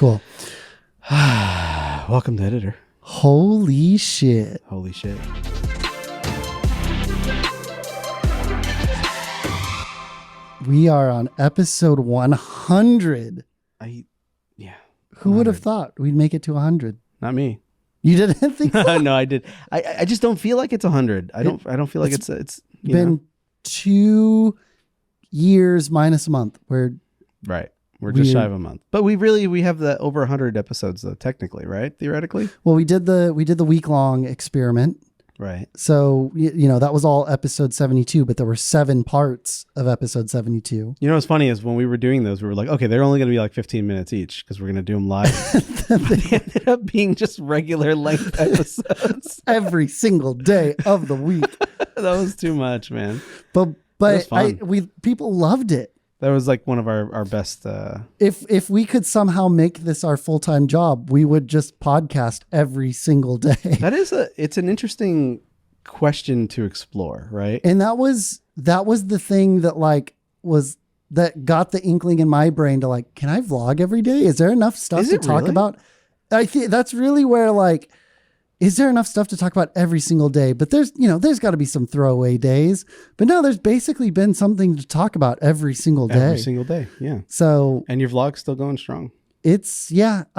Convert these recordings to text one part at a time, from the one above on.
Cool. Welcome to Editor. Holy shit. Holy shit. We are on episode 100. Yeah. Who would have thought we'd make it to 100? Not me. You didn't think so? No, I did. I just don't feel like it's 100. I don't feel like it's been 2 years minus a month. Right. We're just shy of a month. But we have the over 100 episodes though, technically, right? Theoretically. Well, we did the week-long experiment. Right. So, that was all episode 72, but there were 7 parts of episode 72. You know what's funny is when we were doing those, we were like, okay, they're only going to be like 15 minutes each because we're going to do them live. They ended up being just regular length episodes. Every single day of the week. That was too much, man. But people loved it. That was like one of our best. If we could somehow make this our full-time job, we would just podcast every single day. It's an interesting question to explore, right? And that was the thing that got the inkling in my brain to like, can I vlog every day? Is there enough stuff to talk about? I think that's really where is there enough stuff to talk about every single day? But there's got to be some throwaway days. But no, there's basically been something to talk about every single day. Every single day, yeah. So, and your vlog's still going strong. It's this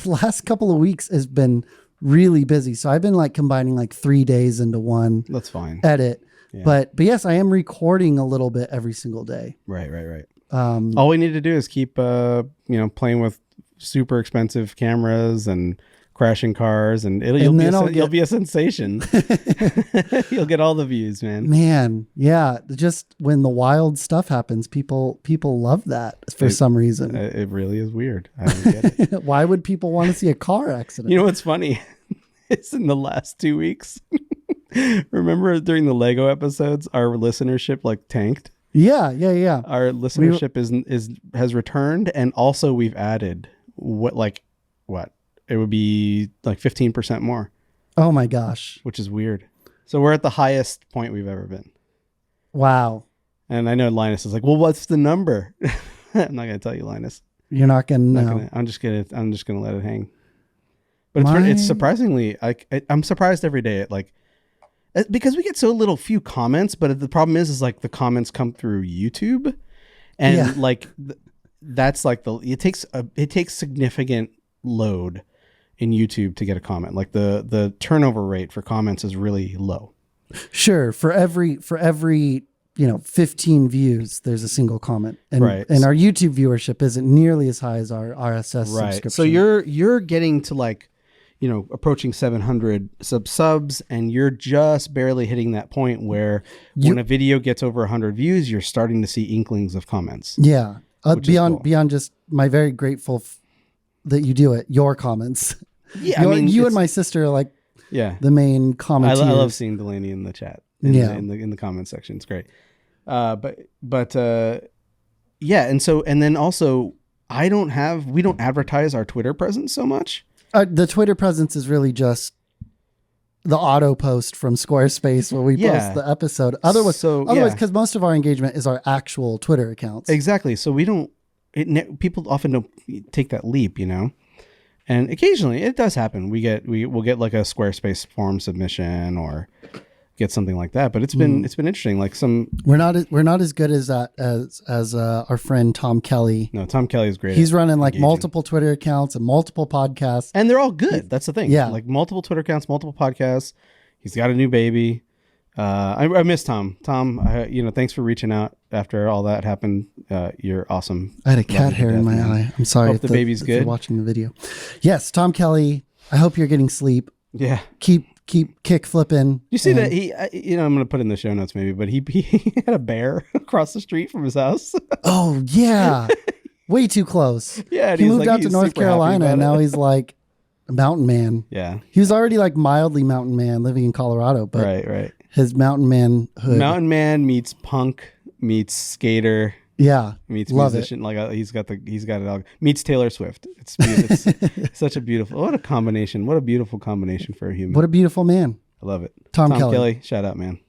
last couple of weeks has been really busy. So I've been combining 3 days into one. That's fine. Edit. Yeah. But yes, I am recording a little bit every single day. Right. All we need to do is keep playing with super expensive cameras and crashing cars, and you'll be a sensation. You'll get all the views, man. Yeah, just when the wild stuff happens, people love that for some reason. It really is weird. I don't get it. Why would people want to see a car accident? You know what's funny? It's in the last 2 weeks. Remember during the Lego episodes, our listenership tanked. Yeah. Our listenership has returned, and also we've added what? It would be 15% more. Oh my gosh. Which is weird. So we're at the highest point we've ever been. Wow. And I know Linus is like, well, what's the number? I'm not going to tell you, Linus. You're not going to know. I'm just going to let it hang. But it's surprisingly, I'm surprised every day at because we get so few comments, but the problem is the comments come through YouTube. And that's it takes significant load in YouTube to get a comment. The turnover rate for comments is really low. Sure. For every 15 views, there's a single comment. And, right. And our YouTube viewership isn't nearly as high as our RSS subscription. So you're getting to approaching 700 subs, and you're just barely hitting that point where when a video gets over 100 views, you're starting to see inklings of comments. Yeah. Beyond just my very grateful that you do it, your comments. Yeah, you and my sister are the main commenters. I love seeing Delaney in the chat. In the comment section, it's great. And then also we don't advertise our Twitter presence so much. The Twitter presence is really just the auto post from Squarespace where we post the episode. Otherwise, because most of our engagement is our actual Twitter accounts. Exactly. So we don't. People often don't take that leap, and occasionally it does happen. We'll get a Squarespace form submission or get something like that. But it's been interesting. We're not as good as that as our friend Tom Kelly. No, Tom Kelly is great. He's running multiple Twitter accounts and multiple podcasts, and they're all good. That's the thing. Yeah, multiple Twitter accounts, multiple podcasts. He's got a new baby. I miss Tom. Tom, thanks for reaching out after all that happened. You're awesome. I had a cat hair in my eye. I'm sorry. Hope the baby's good. If you're watching the video. Yes, Tom Kelly. I hope you're getting sleep. Yeah. Keep kick flipping. You see that I'm going to put in the show notes maybe, but he had a bear across the street from his house. Oh yeah. Way too close. Yeah. He moved out to North Carolina and now he's a mountain man. Yeah. He was already mildly mountain man living in Colorado, but right. His mountain manhood. Mountain man meets punk meets skater. Yeah. Meets love musician. It. He's got it all. Meets Taylor Swift. It's such a beautiful, what a combination. What a beautiful combination for a human. What a beautiful man. I love it. Tom Kelly. Shout out, man.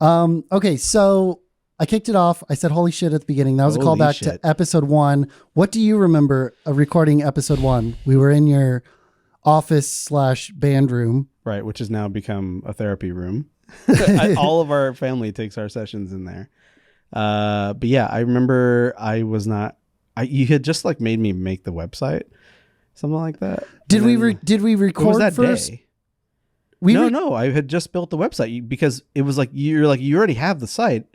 Okay. So I kicked it off. I said, holy shit at the beginning. That was a callback to episode 1. What do you remember recording episode 1? We were in your office/band room. Right, which has now become a therapy room. All of our family takes our sessions in there. But yeah, I remember you had just like made me make the website, something like that. Did we record was that first? Day? No, I had just built the website because it was like you already have the site.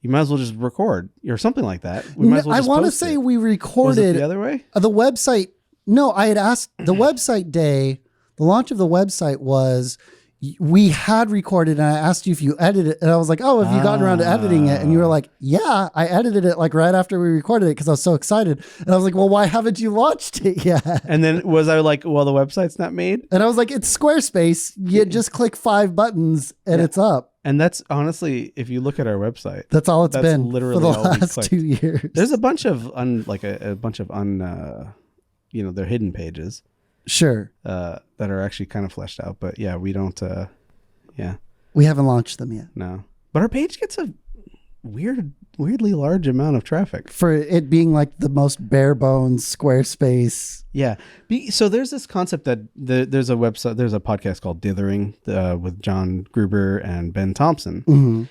You might as well just record or something like that. We might as well just I want to say we recorded. Was it the other way? The website. No, I had asked the website day. The launch of the website was we had recorded, and I asked you if you edited it, and I was like, "Oh, have you gotten around to editing it?" And you were like, "Yeah, I edited it like right after we recorded it because I was so excited." And I was like, "Well, why haven't you launched it yet?" And then was I like, "Well, the website's not made?" And I was like, "It's Squarespace. You just click 5 buttons and it's up." And that's honestly, if you look at our website, that's all it's been literally for the last 2 years. There's a bunch of they're hidden pages. Sure. That are actually kind of fleshed out, but yeah, we don't. We haven't launched them yet. No, but our page gets a weirdly large amount of traffic for it being like the most bare bones Squarespace. Yeah. So there's this concept that there's a podcast called Dithering with John Gruber and Ben Thompson. Mm-hmm.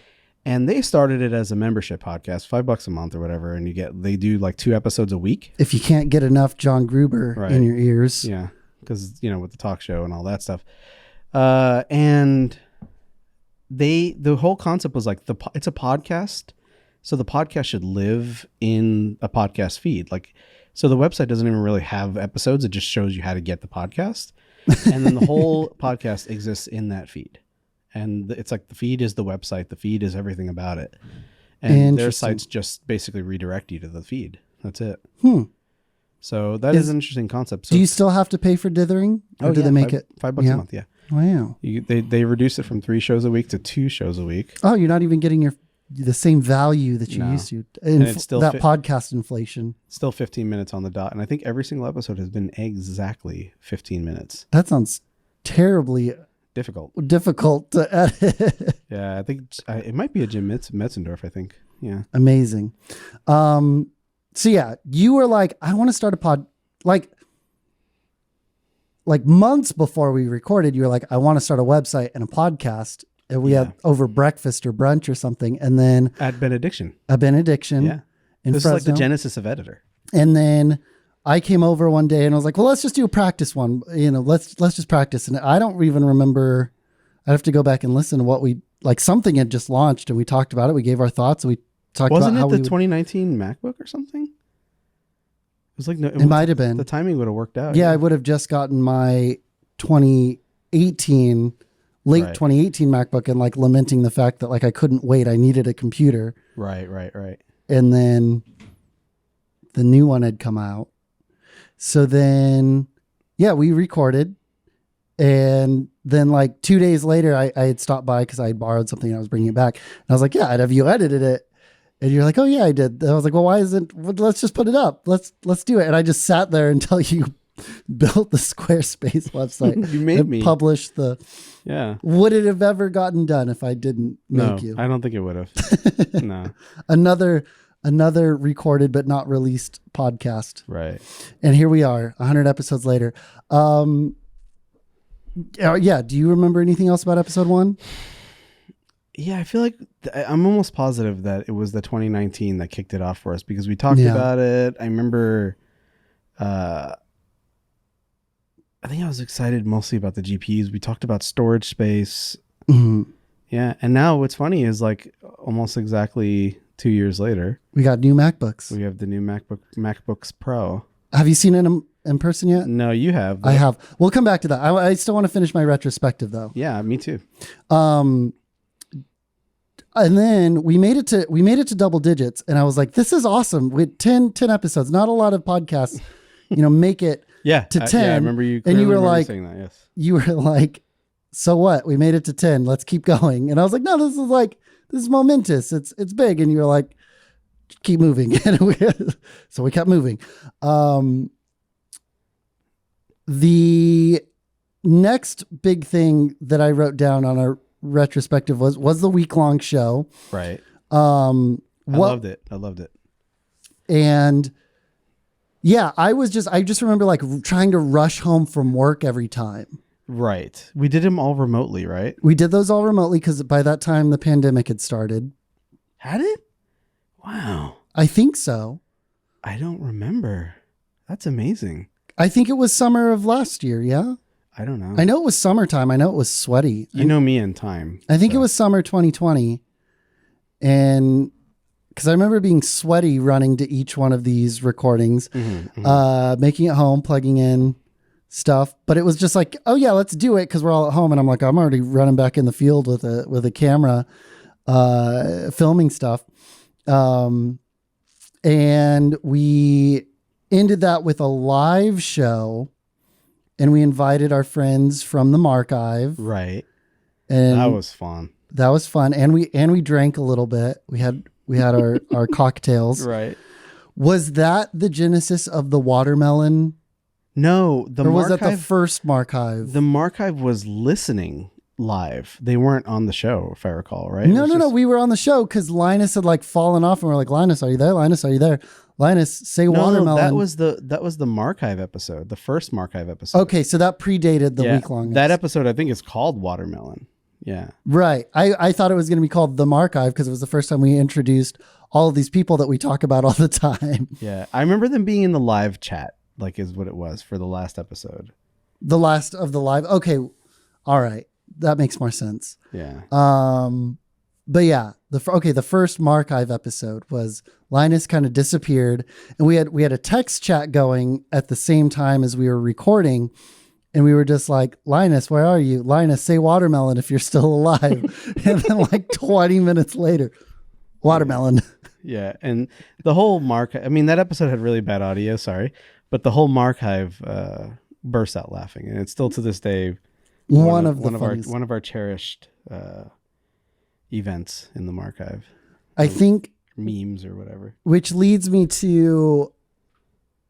And they started it as a membership podcast, $5 a month or whatever. And they do like 2 episodes a week. If you can't get enough John Gruber in your ears. Yeah. Because, with the talk show and all that stuff. And the whole concept was like it's a podcast. So the podcast should live in a podcast feed. So the website doesn't even really have episodes. It just shows you how to get the podcast. And then the whole podcast exists in that feed. And it's like the feed is the website. The feed is everything about it. And their sites just basically redirect you to the feed. That's it. So that is an interesting concept. So do you still have to pay for Dithering? Or do they make it $5 a month? Yeah. Wow. They reduce it from 3 shows a week to 2 shows a week. Oh, you're not even getting the same value that you used to. And it's still podcast inflation. Still 15 minutes on the dot. And I think every single episode has been exactly 15 minutes. That sounds terribly difficult to edit. Yeah, I think it might be a Jim Metzendorf, I think. Yeah. Amazing. So yeah, you were like, I want to start a pod, like months before we recorded, you were like, I want to start a website and a podcast. And we had over breakfast or brunch or something. And then at Benediction. Yeah. This is like the genesis of Editor. And then I came over one day and I was like, well, let's just do a practice one. Let's just practice. And I don't even remember. I'd have to go back and listen to what something had just launched and we talked about it. We gave our thoughts. And we talked Wasn't about it the 2019 MacBook or something? It was like, no, it might have been. The timing would have worked out. Yeah, I would have just gotten my 2018 MacBook and lamenting the fact that I couldn't wait. I needed a computer. Right. And then the new one had come out. So then, yeah, we recorded. And then 2 days later, I had stopped by because I had borrowed something and I was bringing it back. And I was like, yeah, have you edited it? And you're like, oh yeah, I did. And I was like, well, why isn't, let's just put it up. Let's do it. And I just sat there until you built the Squarespace website. You made me publish yeah. Would it have ever gotten done if I didn't make you? I don't think it would have. No. Another recorded but not released podcast. Right. And here we are, 100 episodes later. Yeah. Do you remember anything else about episode 1? Yeah, I feel like I'm almost positive that it was the 2019 that kicked it off for us because we talked about it. I remember, I think I was excited mostly about the GPUs. We talked about storage space. Mm-hmm. Yeah. And now what's funny is almost exactly 2 years later, we got new MacBooks. We have the new MacBooks Pro. Have you seen it in person yet? No, you have. I have. We'll come back to that. I still want to finish my retrospective though. Yeah, me too. And then we made it to double digits, and I was like, "This is awesome!" With 10 episodes, not a lot of podcasts, make it to 10. Yeah, I remember you. And you were like, saying that, yes. You were like, "So what? We made it to 10. Let's keep going." And I was like, "No, this is momentous. It's big." And you were like, "Keep moving." So we kept moving. The next big thing that I wrote down on our retrospective was the week-long show. Right. I loved it. And yeah, I just remember like trying to rush home from work every time. Right. We did them all remotely, right? We did those all remotely because by that time the pandemic had started. Had it? Wow. I think so. I don't remember. That's amazing. I think it was summer of last year. Yeah. I don't know. I know it was summertime. I know it was sweaty. You know me in time. I think it was summer 2020. And because I remember being sweaty running to each one of these recordings, making it home, plugging in stuff. But it was just like, oh yeah, let's do it because we're all at home. And I'm like, I'm already running back in the field with a camera, filming stuff. And we ended that with a live show, and we invited our friends from the Marchive. Right. And that was fun. That was fun. And we drank a little bit. We had our cocktails. Right. Was that the genesis of the watermelon? No, or was that the first Marchive? The Marchive was listening live. They weren't on the show, if I recall, right? No. We were on the show because Linus had like fallen off, and we're like, Linus, are you there? Linus, are you there? Linus, say watermelon. No, that was the Marchive episode, the first Marchive episode. Okay, so that predated the week long. That episode, I think, is called Watermelon. Yeah. Right. I thought it was going to be called The Marchive because it was the first time we introduced all of these people that we talk about all the time. Yeah. I remember them being in the live chat, like is what it was for the last episode. The last of the live. Okay. All right. That makes more sense. Yeah. But yeah, the first Marchive episode was Linus kind of disappeared, and we had a text chat going at the same time as we were recording. And we were just like, Linus, where are you? Linus, say watermelon if you're still alive. And then like 20 minutes later, watermelon. Yeah. And the whole Marchive, I mean, that episode had really bad audio, sorry. But the whole Marchive burst out laughing. And it's still to this day one of our cherished events in the Marchive. I think memes or whatever. Which leads me to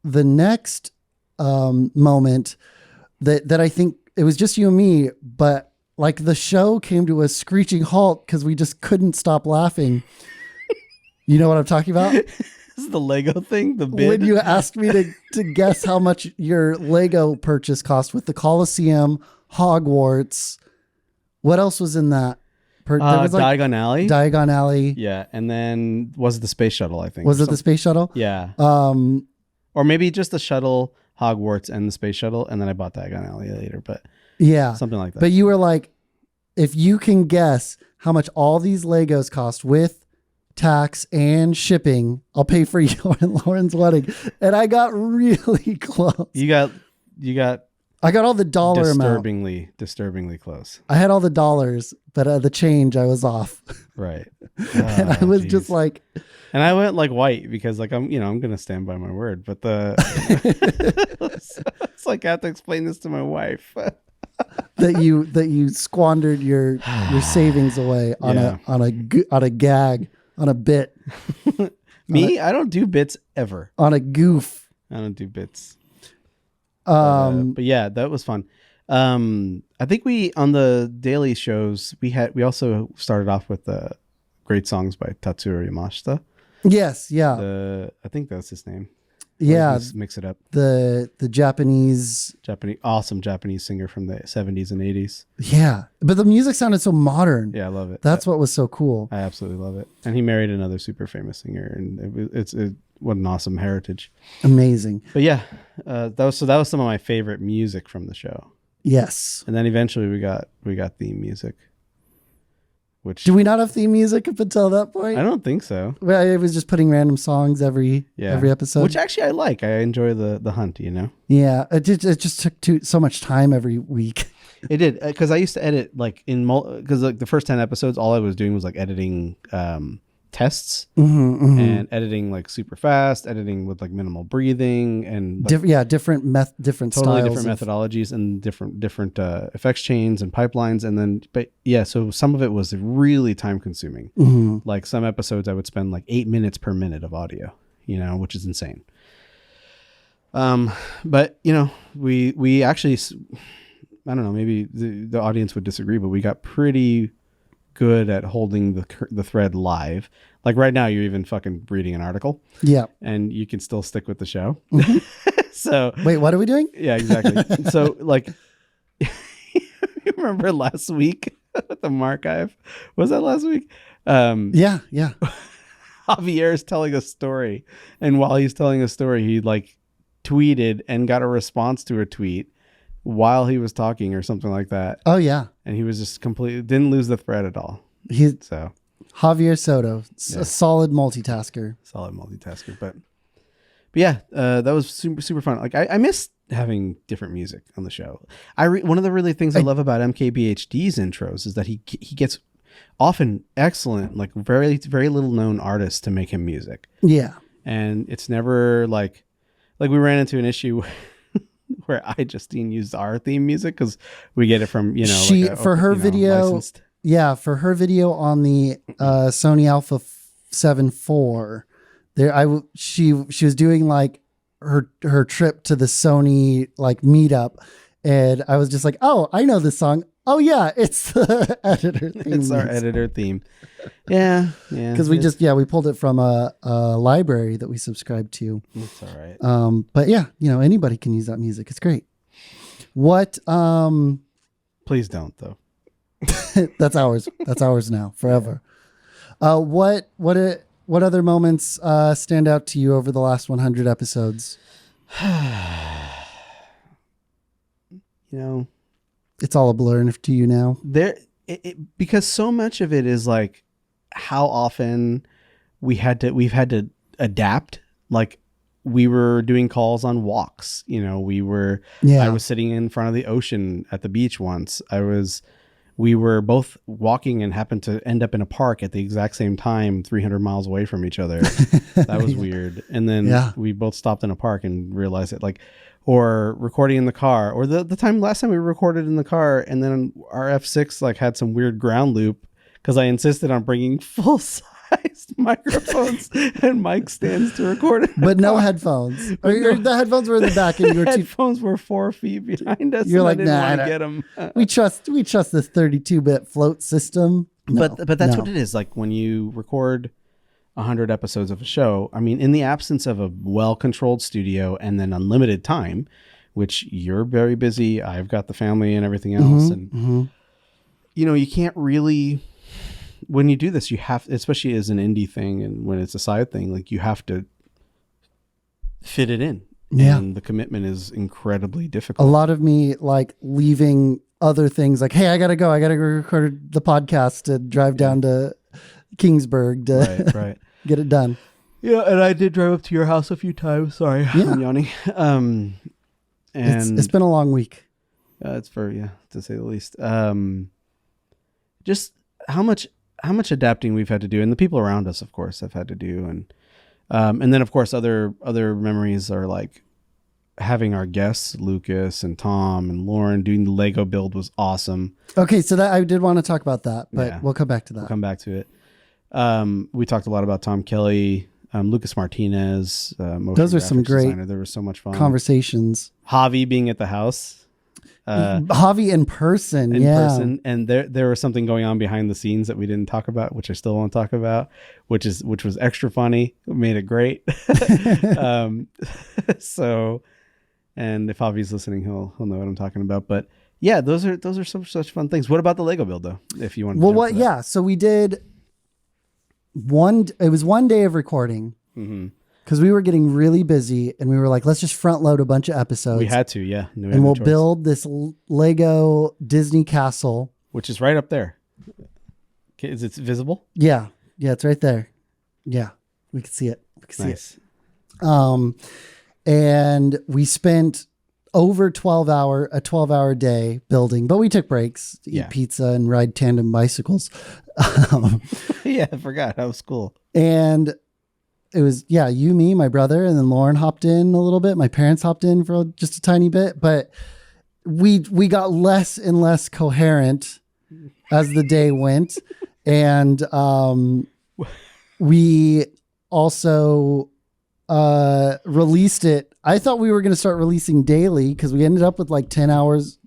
the next moment that I think it was just you and me, but like the show came to a screeching halt because we just couldn't stop laughing. You know what I'm talking about? This is the Lego thing, the bid. When you asked me to guess how much your Lego purchase cost with the Coliseum, Hogwarts. What else was in that? There was Diagon Alley. Diagon Alley. Yeah. And then was it the space shuttle, I think? Was it the space shuttle? Yeah. Or maybe just the shuttle, Hogwarts, and the space shuttle, and then I bought Diagon Alley later, but yeah, something like that. But you were like, if you can guess how much all these Legos cost with tax and shipping, I'll pay for you and Lauren's wedding. And I got really close. You got. I got all the dollar amount. Disturbingly close. I had all the dollars, but the change I was off. Right. And I was just like. And I went like white because like I'm gonna stand by my word. But it's like I have to explain this to my wife. that you squandered your savings away on a gag, on a bit. Me, I don't do bits ever. On a goof. I don't do bits. But yeah, that was fun. I think we on the daily shows we also started off with great songs by Tatsuro Yamashita. Yes, yeah. I think that's his name. Yeah, mix it up. The Japanese awesome Japanese singer from the 70s and 80s. Yeah, but the music sounded so modern. Yeah, I love it. That's what was so cool. I absolutely love it. And he married another super famous singer, and it's what an awesome heritage. Amazing. But yeah, that was some of my favorite music from the show. Yes. And then eventually we got theme music. Which do we not have theme music up until that point? I don't think so. Well, it was just putting random songs every episode. Which actually I like. I enjoy the hunt, Yeah, it just took so much time every week. It did, because I used to edit like because like the first 10 episodes, all I was doing was like editing tests and editing like super fast, editing with like minimal breathing and like, different totally styles, different methodologies and different effects chains and pipelines. And then, but yeah, so some of it was really time consuming. Like some episodes I would spend like 8 minutes per minute of audio, which is insane. But we actually, I don't know, maybe the audience would disagree, but we got pretty good at holding the thread live. Like right now, you're even fucking reading an article. Yeah. And you can still stick with the show. Mm-hmm. So wait, what are we doing? Yeah, exactly. So like, you remember last week with the Marchive? Was that last week? Yeah. Javier is telling a story, and while he's telling a story, he like tweeted and got a response to a tweet while he was talking or something like that. Oh yeah. And he was just completely didn't lose the thread at all. So Javier Soto, yeah. a solid multitasker. But yeah, that was super, super fun. Like I miss having different music on the show. One of the really things I love about MKBHD's intros is that he gets often excellent, like very, very little known artists to make him music. Yeah. And it's never like we ran into an issue where Justine used our theme music because we get it from, for her video. Licensed. Yeah. For her video on the Sony Alpha 7 IV, she was doing like her trip to the Sony like meetup, and I was just like, oh, I know this song. Oh yeah, it's the editor theme. It's our editor theme. Yeah. Because we pulled it from a library that we subscribed to. It's all right. But yeah, anybody can use that music. It's great. What? Please don't though. That's ours. That's ours now, forever. What other moments stand out to you over the last 100 episodes? It's all a blur to you now. Because so much of it is like how often we've had to adapt. Like we were doing calls on walks. I was sitting in front of the ocean at the beach once. We were both walking and happened to end up in a park at the exact same time, 300 miles away from each other. That was weird. And then we both stopped in a park and realized it, or recording in the car, or the last time we recorded in the car, and then our F6 had some weird ground loop because I insisted on bringing full-sized microphones and mic stands to record it. But no headphones. The headphones were in the back, and your headphones were 4 feet behind us. You're like, I didn't want to get them. we trust this 32-bit float system. No, but that's what it is. Like when you record 100 episodes of a show, I mean, in the absence of a well-controlled studio and then unlimited time, which you're very busy, I've got the family and everything else, you can't really, when you do this, you have, especially as an indie thing and when it's a side thing, you have to fit it in. Yeah. And the commitment is incredibly difficult. A lot of me leaving other things hey, I gotta go record the podcast to drive down to Kingsburg to right. get it done. Yeah, and I did drive up to your house a few times. Sorry, I'm yawning. And it's been a long week. To say the least. Just how much adapting we've had to do, and the people around us, of course, have had to do, and then of course other memories are having our guests, Lucas and Tom and Lauren, doing the Lego build was awesome. Okay, so that I did want to talk about that, but we'll come back to that. We'll come back to it. We talked a lot about Tom Kelly, Lucas Martinez. Those are some great designer. There was so much fun conversations. Javi being at the house. Javi in person. And there was something going on behind the scenes that we didn't talk about, which I still won't talk about, which was extra funny. It made it great. And if Javi's listening, he'll know what I'm talking about. But yeah, those are such fun things. What about the Lego build though? If you want to so we did it was one day of recording because we were getting really busy and we were like, let's just front load a bunch of episodes. We had to, yeah. And we'll build this Lego Disney castle, which is right up there. Okay, is it visible? Yeah, it's right there. Yeah, we can see it. Nice. And we spent over a 12-hour day building, but we took breaks to eat pizza and ride tandem bicycles. Yeah, I forgot. That was cool. And it was, you, me, my brother, and then Lauren hopped in a little bit. My parents hopped in for just a tiny bit, but we got less and less coherent as the day went. And we also released it. I thought we were going to start releasing daily because we ended up with 10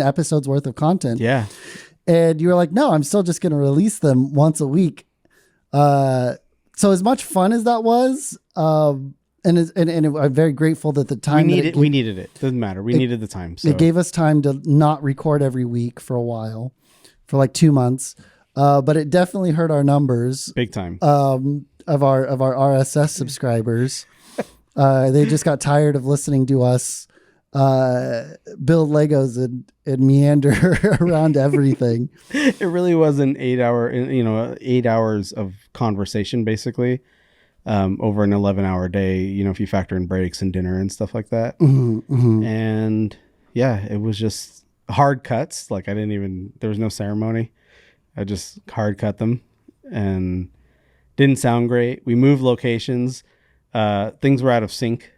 episodes worth of content. Yeah. And you were like, no, I'm still just going to release them once a week. So as much fun as that was, I'm very grateful that the time we needed it. Doesn't matter. We needed the time. So it gave us time to not record every week for a while, for like 2 months. But it definitely hurt our numbers big time. Of our RSS subscribers. They just got tired of listening to us build Legos and meander around everything. It really was an 8 hours of conversation, basically, over an 11-hour day, if you factor in breaks and dinner and stuff like that. And yeah, it was just hard cuts. Like there was no ceremony. I just hard cut them and didn't sound great. We moved locations. Things were out of sync.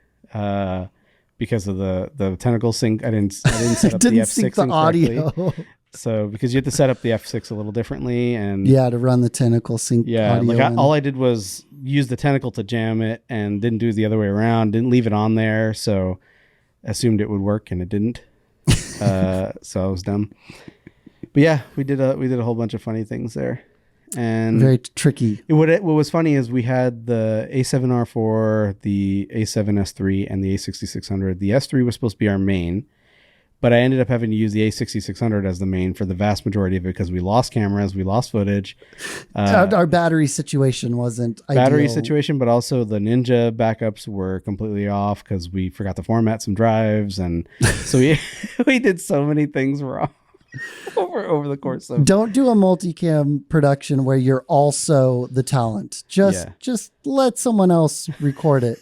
Because of the tentacle sync, I didn't set up the F6 the audio. So because you have to set up the F6 a little differently, and to run the tentacle sync. Audio all I did was use the tentacle to jam it, and didn't do it the other way around. Didn't leave it on there, so assumed it would work, and it didn't. So I was dumb. But yeah, we did a whole bunch of funny things there. And very tricky. What was funny is we had the A7R4, the A7S3, and the A6600. The S3 was supposed to be our main, but I ended up having to use the A6600 as the main for the vast majority of it because we lost cameras, we lost footage. Our battery situation wasn't ideal. But also the Ninja backups were completely off because we forgot to format some drives, and so we did so many things wrong. over the course of don't do a multicam production where you're also the talent. Just let someone else record it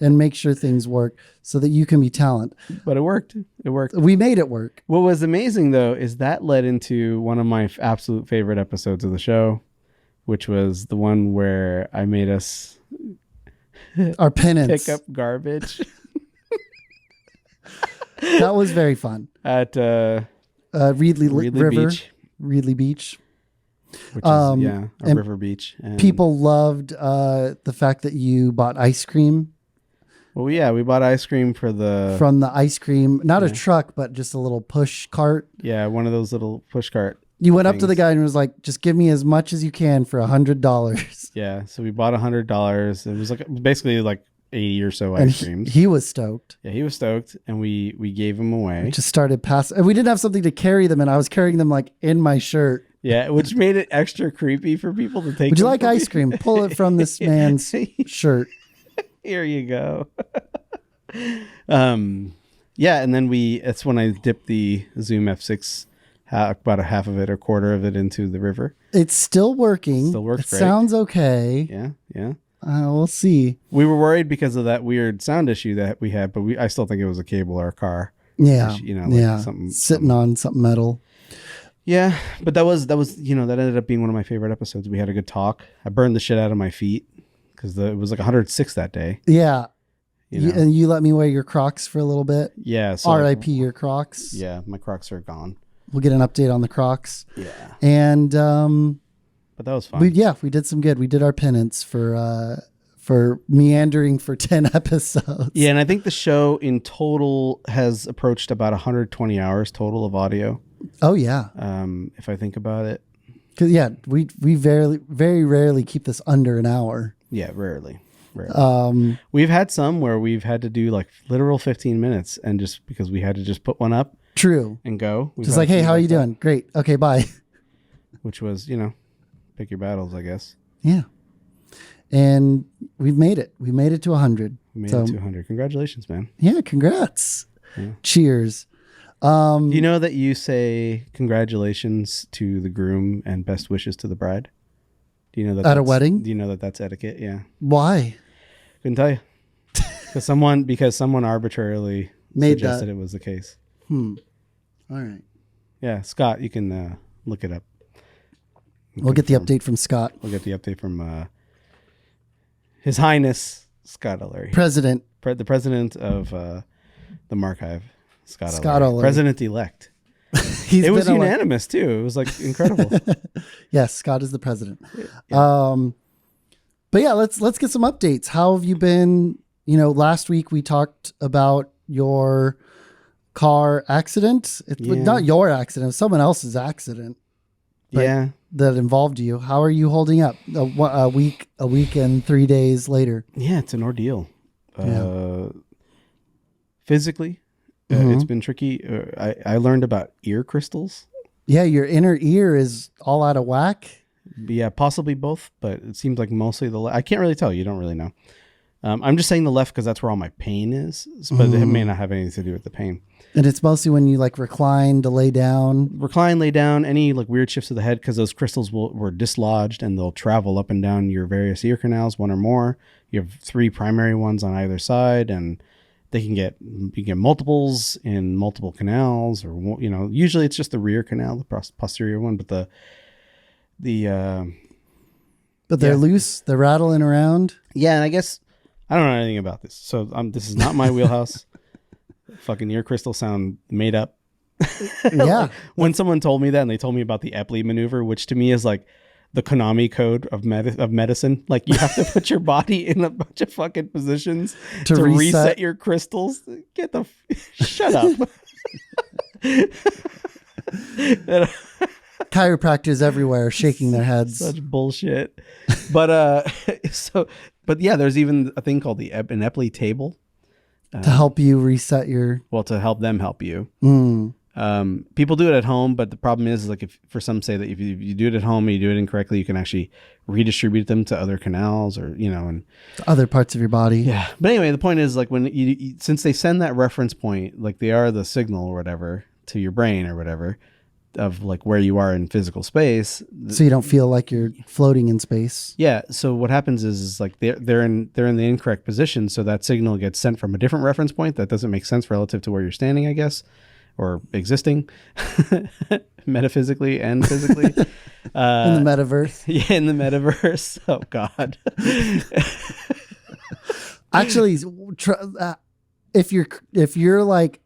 and make sure things work so that you can be talent. But it worked. We made it work. What was amazing though is that led into one of my absolute favorite episodes of the show, which was the one where I made us our penance pick up garbage. That was very fun at Reedley River Beach. Reedley Beach, which is a river beach. And people loved the fact that you bought ice cream. Well, yeah, we bought ice cream from the ice cream, not a truck, but just a little push cart. Yeah, one of those little push cart. You went up to the guy and was like, "Just give me as much as you can for $100." Yeah, so we bought $100. It was basically 80 or so ice creams. He was stoked. Yeah, he was stoked, and we gave them away. We just started passing, and we didn't have something to carry them in. I was carrying them in my shirt. Yeah, which made it extra creepy for people to take. Would you like ice cream? Pull it from this man's shirt. Here you go. Yeah, and then that's when I dipped the Zoom F6, about a half of it or quarter of it into the river. It's still working. Still works great. Sounds okay. Yeah. We'll see. We were worried because of that weird sound issue that we had, but I still think it was a cable or a car. Yeah. Something sitting on something metal. Yeah, but that ended up being one of my favorite episodes. We had a good talk. I burned the shit out of my feet because it was 106 that day. Yeah. And you let me wear your Crocs for a little bit. Yeah. So R.I.P. your Crocs. Yeah, my Crocs are gone. We'll get an update on the Crocs. Yeah. And but that was fun. We did some good. We did our penance for meandering for 10 episodes. Yeah, and I think the show in total has approached about 120 hours total of audio. Oh yeah. If I think about it. Cause we very rarely keep this under an hour. Yeah, rarely. We've had some where we've had to do literal 15 minutes, and just because we had to just put one up. True. And go. Just hey, how are you doing? Great. Okay, bye. Which was, pick your battles, I guess. Yeah. And we've made it. We made it to 100. We made it to 100. Congratulations, man. Yeah, congrats. Yeah. Cheers. Do you know that you say congratulations to the groom and best wishes to the bride? Do you know that at a wedding? Do you know that that's etiquette? Yeah. Why? Couldn't tell you. Because someone arbitrarily suggested it was the case. All right. Yeah, Scott, you can look it up. We'll get the update from Scott. We'll get the update from His Highness Scott O'Leary. President. The president of the Marchive, Scott O'Leary. President-elect. It was unanimous, too. It was incredible. Yes, Scott is the president. Yeah. But yeah, let's get some updates. How have you been? Last week we talked about your car accident. It's not your accident, it was someone else's accident. Yeah. That involved you. How are you holding up a week and 3 days later? Yeah, it's an ordeal. Physically, it's been tricky. I learned about ear crystals. Yeah, your inner ear is all out of whack. Yeah, possibly both, but it seems like mostly the left. I can't really tell. You don't really know. I'm just saying the left because that's where all my pain is, but it may not have anything to do with the pain. And it's mostly when you like recline to lay down. Recline, lay down, any like weird shifts of the head because those crystals were dislodged and they'll travel up and down your various ear canals, one or more. You have 3 primary ones on either side, and you get multiples in multiple canals, or usually it's just the rear canal, the posterior one, but they're loose, they're rattling around. Yeah, and I guess I don't know anything about this, so this is not my wheelhouse. Fucking ear crystals sound made up. Yeah. Like, when someone told me that, and they told me about the Epley maneuver, which to me is like the Konami code of medicine. Like you have to put your body in a bunch of fucking positions to reset your crystals. Shut up. Chiropractors everywhere shaking their heads. Such bullshit. But yeah, there's even a thing called an Epley table. To help you reset your... Well, to help them help you. People do it at home, but the problem is like if you do it at home and you do it incorrectly, you can actually redistribute them to other canals or, and to other parts of your body. Yeah. But anyway, the point is like when since they send that reference point, like they are the signal or whatever to your brain or whatever of like where you are in physical space. So you don't feel like you're floating in space. Yeah. So what happens is like they're in the incorrect position. So that signal gets sent from a different reference point that doesn't make sense relative to where you're standing, I guess, or existing metaphysically and physically. In the metaverse. Yeah, in the metaverse. Oh God. Actually, if you're like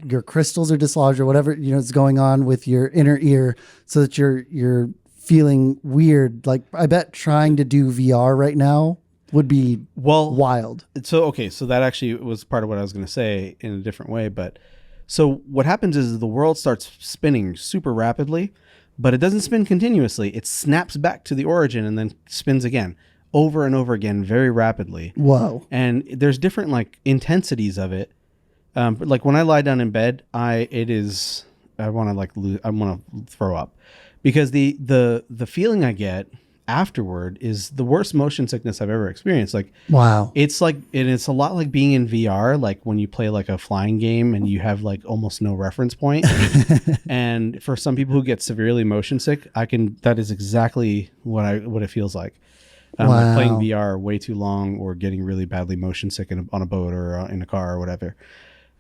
your crystals are dislodged or whatever is going on with your inner ear, so that you're feeling weird. Like I bet trying to do VR right now would be wild. So that actually was part of what I was going to say in a different way, but. So what happens is the world starts spinning super rapidly, but it doesn't spin continuously. It snaps back to the origin and then spins again, over and over again, very rapidly. Whoa. And there's different like intensities of it. Like when I lie down in bed, I want to throw up because the feeling I get afterward is the worst motion sickness I've ever experienced. Like, wow. It's like, and it's a lot like being in VR, like when you play like a flying game and you have like almost no reference point. And for some people who get severely motion sick, that is exactly what it feels like. Wow. Like playing VR way too long or getting really badly motion sick on a boat or in a car or whatever,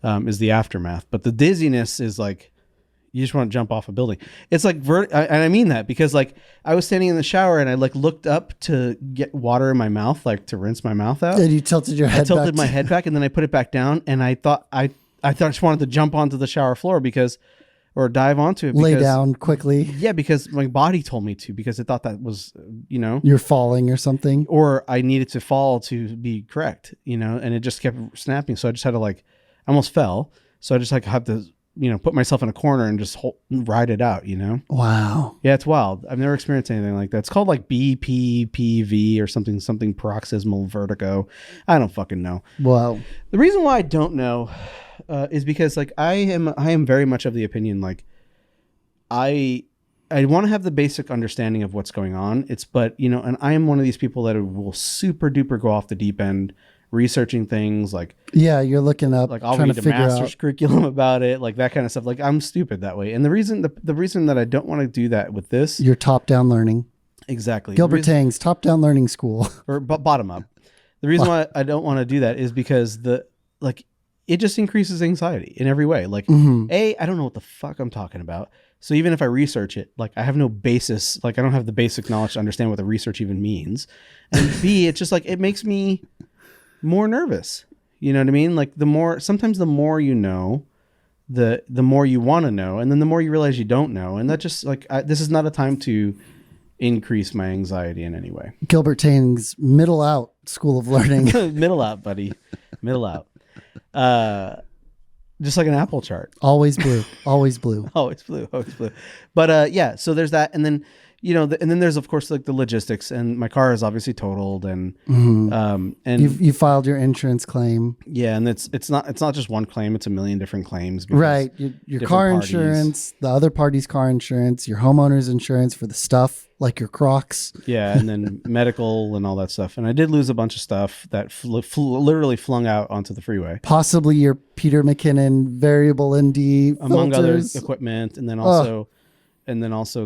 is the aftermath. But the dizziness is like, you just want to jump off a building. It's like, and I mean that because like I was standing in the shower and I like looked up to get water in my mouth, like to rinse my mouth out. And you tilted your head I tilted my head back and then I put it back down. And I thought I just wanted to jump onto the shower floor or dive onto it. Lay down quickly. Yeah, because my body told me to, because it thought that was, you're falling or something. Or I needed to fall to be correct, and it just kept snapping. So I just had to I almost fell. So I just have to, put myself in a corner and just ride it out, Wow. Yeah, it's wild. I've never experienced anything like that. It's called like BPPV or something paroxysmal vertigo. I don't fucking know. Wow. The reason why I don't know is because like I am very much of the opinion like I want to have the basic understanding of what's going on. And I am one of these people that will super duper go off the deep end researching things like, yeah, you're looking up, like I'll read a master's curriculum about it, like that kind of stuff. Like I'm stupid that way. And the reason that I don't want to do that with this, your top down learning. Exactly. Gilbert Tang's top down learning school or bottom up. The reason why I don't want to do that is because it just increases anxiety in every way. Like I don't know what the fuck I'm talking about. So even if I research it, like I have no basis, like I don't have the basic knowledge to understand what the research even means. And B, it's just like, it makes me more nervous. You know what I mean? Like sometimes the more you know, the more you want to know, and then the more you realize you don't know. And that just like, this is not a time to increase my anxiety in any way. Gilbert Tang's middle out school of learning. Middle out, buddy. Middle out. Just like an Apple chart. Always blue. Always blue. Always blue. Always blue. But yeah, so there's that. And then, and then there's, of course, like the logistics. And my car is obviously totaled. And and you filed your insurance claim. Yeah, and it's not just one claim. It's a million different claims. Right. Your car insurance, the other party's car insurance, your homeowner's insurance for the stuff like your Crocs. Yeah, and then medical and all that stuff. And I did lose a bunch of stuff that literally flung out onto the freeway. Possibly your Peter McKinnon variable ND among filters. other equipment, and then also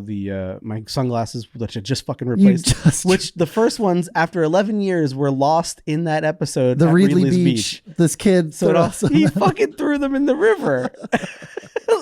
the my sunglasses, which I just fucking replaced. Which the first ones after 11 years were lost in that episode. The Reedley Beach. This kid, he fucking threw them in the river.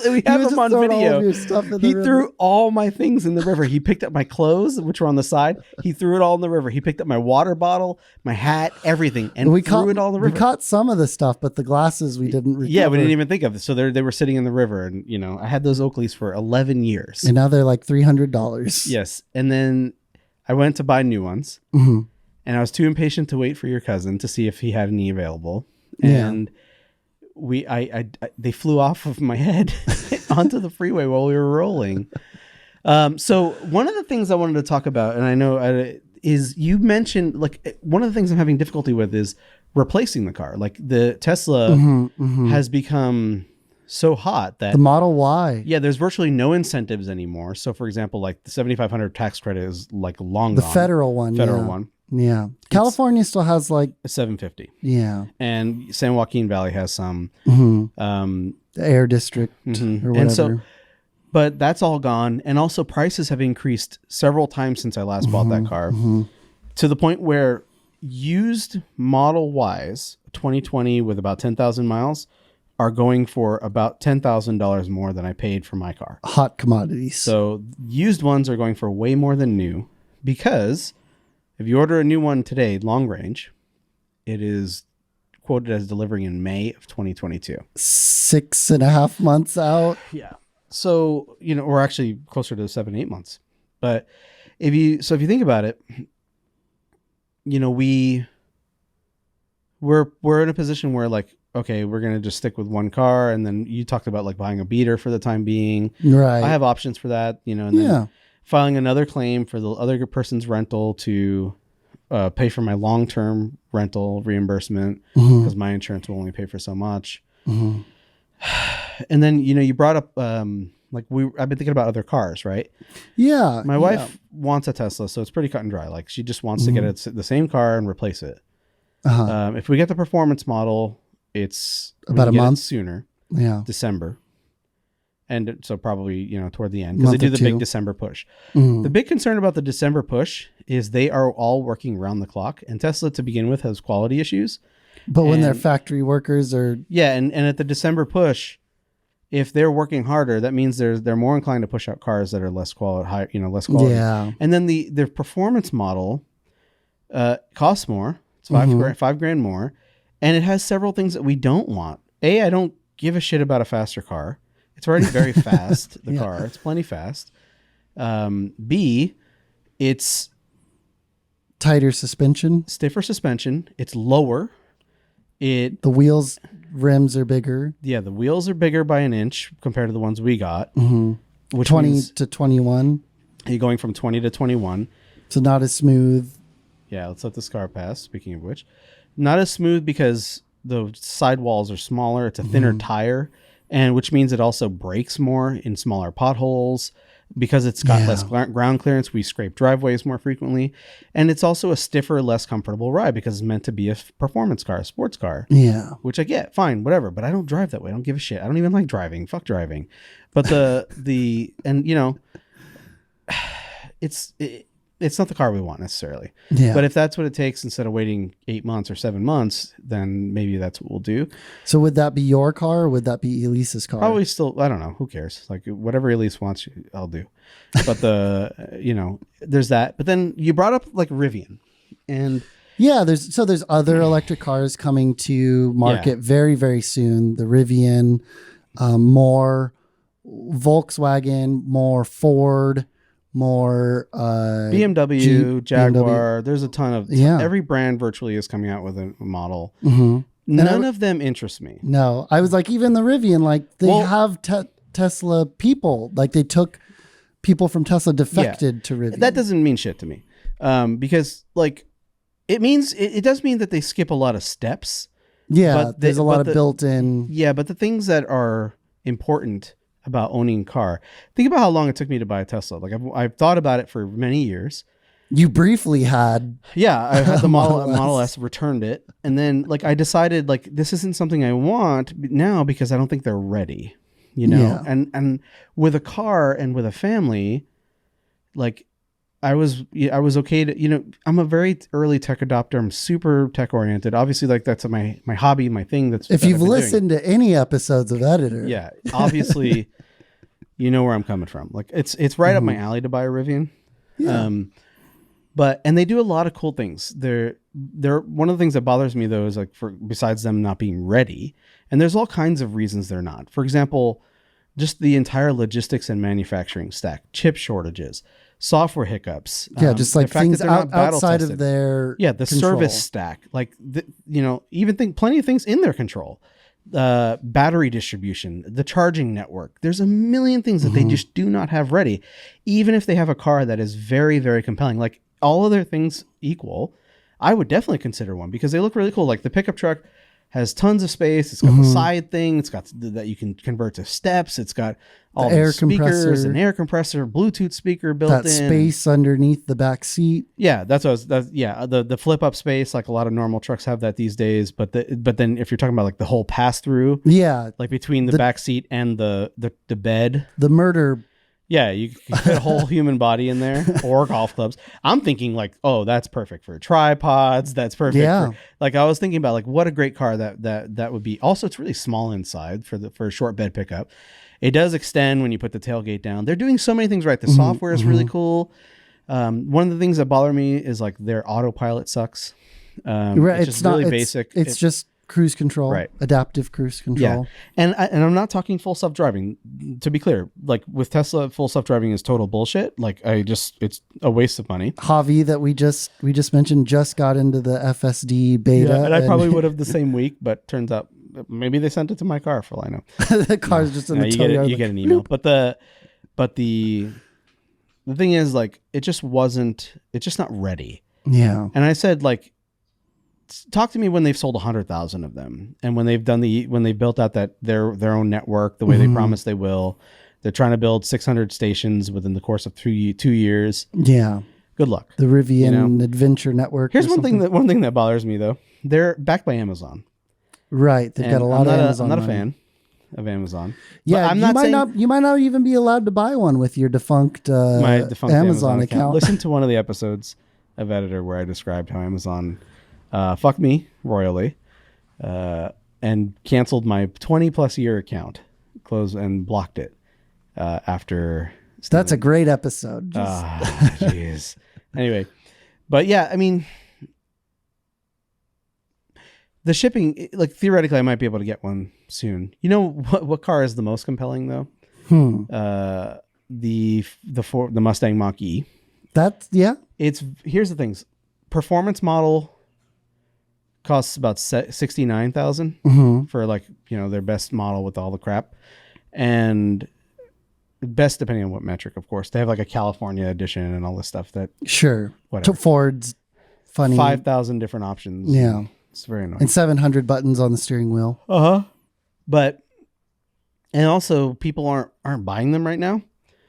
We have him on video. He threw all my things in the river. He picked up my clothes, which were on the side. He threw it all in the river. He picked up my water bottle, my hat, everything, and threw it all in the river. We caught some of the stuff, but the glasses we didn't recover. Yeah, we didn't even think of it. So they were sitting in the river, and I had those Oakleys for 11 years. And now they're like $300. Yes. And then I went to buy new ones. Mm-hmm. And I was too impatient to wait for your cousin to see if he had any available. And they flew off of my head onto the freeway while we were rolling. So one of the things I wanted to talk about, and I know is you mentioned, like, one of the things I'm having difficulty with is replacing the car. Like the Tesla has become so hot that the Model Y. Yeah, there's virtually no incentives anymore. So for example, like the $7,500 tax credit is like long gone. The federal one. Yeah. California still has like $750. Yeah. And San Joaquin Valley has some. The Air District or whatever. And so, but that's all gone. And also prices have increased several times since I last bought that car to the point where used Model Ys 2020 with about 10,000 miles are going for about $10,000 more than I paid for my car. Hot commodities. So used ones are going for way more than new, because if you order a new one today, long range, it is quoted as delivering in May of 2022. 6.5 months out. Yeah. So, or actually closer to 7-8 months. But if you think about it, we're in a position where, like, okay, we're going to just stick with one car. And then you talked about like buying a beater for the time being. Right. I have options for that, and then filing another claim for the other person's rental to pay for my long-term rental reimbursement, because my insurance will only pay for so much. And then, you brought up, I've been thinking about other cars, right? Yeah. My wife wants a Tesla, so it's pretty cut and dry. Like, she just wants to get the same car and replace it. If we get the performance model, it's about a month sooner. Yeah. December. And so probably, toward the end, because they do the big December push. The big concern about the December push is they are all working around the clock. And Tesla, to begin with, has quality issues. But when their factory workers are... Yeah, and at the December push, if they're working harder, that means they're more inclined to push out cars that are less quality, less quality. Yeah. And then the performance model costs more. It's $5,000 more. And it has several things that we don't want. A, I don't give a shit about a faster car. It's already very fast, the car. It's plenty fast. B, it's... tighter suspension. Stiffer suspension. It's lower. The wheels, rims are bigger. Yeah, the wheels are bigger by an inch compared to the ones we got. Which 20 to 21. You're going from 20 to 21. So not as smooth. Yeah, let's let this car pass, speaking of which. Not as smooth because the sidewalls are smaller. It's a thinner tire, and which means it also brakes more in smaller potholes. Because it's got less ground clearance, we scrape driveways more frequently. And it's also a stiffer, less comfortable ride because it's meant to be a performance car, a sports car. Yeah. Which I get, fine, whatever. But I don't drive that way. I don't give a shit. I don't even like driving. Fuck driving. But it's not the car we want necessarily. Yeah. But if that's what it takes, instead of waiting 8 months or 7 months, then maybe that's what we'll do. So would that be your car or would that be Elise's car? Probably still, I don't know. Who cares? Like, whatever Elise wants, I'll do. But there's that. But then you brought up like Rivian, and yeah, there's other electric cars coming to market very, very soon. The Rivian, more Volkswagen, more Ford, more BMW, Jeep, Jaguar. BMW. There's a ton of every brand virtually is coming out with a model. None of them interest me. No, I was like, even the Rivian, like they have Tesla people, like they took people from Tesla defected to Rivian. That doesn't mean shit to me, because like it does mean that they skip a lot of steps. Yeah, but there's a lot of built-in. Yeah, but the things that are important about owning a car. Think about how long it took me to buy a Tesla. Like I've thought about it for many years. You briefly had. Yeah, I had the Model S, returned it, and then like I decided like this isn't something I want now because I don't think they're ready. You know, and with a car and with a family, like I was okay to, you know, I'm a very early tech adopter. I'm super tech oriented. Obviously, like that's my hobby, my thing. If you've listened to any episodes of Editor, yeah, obviously, you know where I'm coming from. Like it's right up my alley to buy a Rivian. Yeah. And they do a lot of cool things. They're one of the things that bothers me though is like besides them not being ready, and there's all kinds of reasons they're not. For example, just the entire logistics and manufacturing stack, chip shortages, software hiccups. Yeah, just like things outside of their the control. Service stack, like you know, even plenty of things in their control. Battery distribution, the charging network. There's a million things that they just do not have ready, even if they have a car that is very, very compelling. Like all other things equal, I would definitely consider one because they look really cool. Like the pickup truck has tons of space. It's got the side thing. It's got that you can convert to steps. It's got all the speakers, an air compressor, Bluetooth speaker built in. That space underneath the back seat. Yeah, the flip up space. Like a lot of normal trucks have that these days. But then if you're talking about like the whole pass through, like between the back seat and the bed, the murder. Yeah, you can fit a whole human body in there or golf clubs. I'm thinking like, oh, that's perfect for tripods. That's perfect. Yeah. Like I was thinking about like what a great car that would be. Also, it's really small inside for a short bed pickup. It does extend when you put the tailgate down. They're doing so many things right. The software is really cool. One of the things that bother me is like their autopilot sucks. Right. It's just really basic. It's just cruise control, right? Adaptive cruise control. Yeah. And I'm not talking full self-driving, to be clear. Like with Tesla, full self-driving is total bullshit. Like it's a waste of money. Javi that we just mentioned just got into the FSD beta. Yeah, and I probably would have the same week, but turns out maybe they sent it to my car for all I know. The car's just in the tow yard. You get an email. But the thing is like it's just not ready. Yeah. And I said like, talk to me when they've sold 100,000 of them, and when they've built out that their own network the way they promised they will. They're trying to build 600 stations within the course of 2 years. Yeah. Good luck. The Rivian Adventure Network. Here's one thing that bothers me though. They're backed by Amazon. Right. They've got a lot of Amazon. I'm not a fan of Amazon. Yeah, you might not even be allowed to buy one with your defunct Amazon account. Listen to one of the episodes of Editor where I described how Amazon fucked me royally and canceled my 20 plus year account, closed and blocked it after. That's a great episode. Jeez. Anyway, but yeah, I mean, the shipping, like theoretically, I might be able to get one soon. You know what car is the most compelling though? The Mustang Mach-E. Here's the things. Performance model costs about $69,000 for like, you know, their best model with all the crap, and best depending on what metric, of course. They have like a California edition and all this stuff that whatever. Ford's funny 5,000 different options. Yeah. It's very annoying. And 700 buttons on the steering wheel. But and also people aren't buying them right now.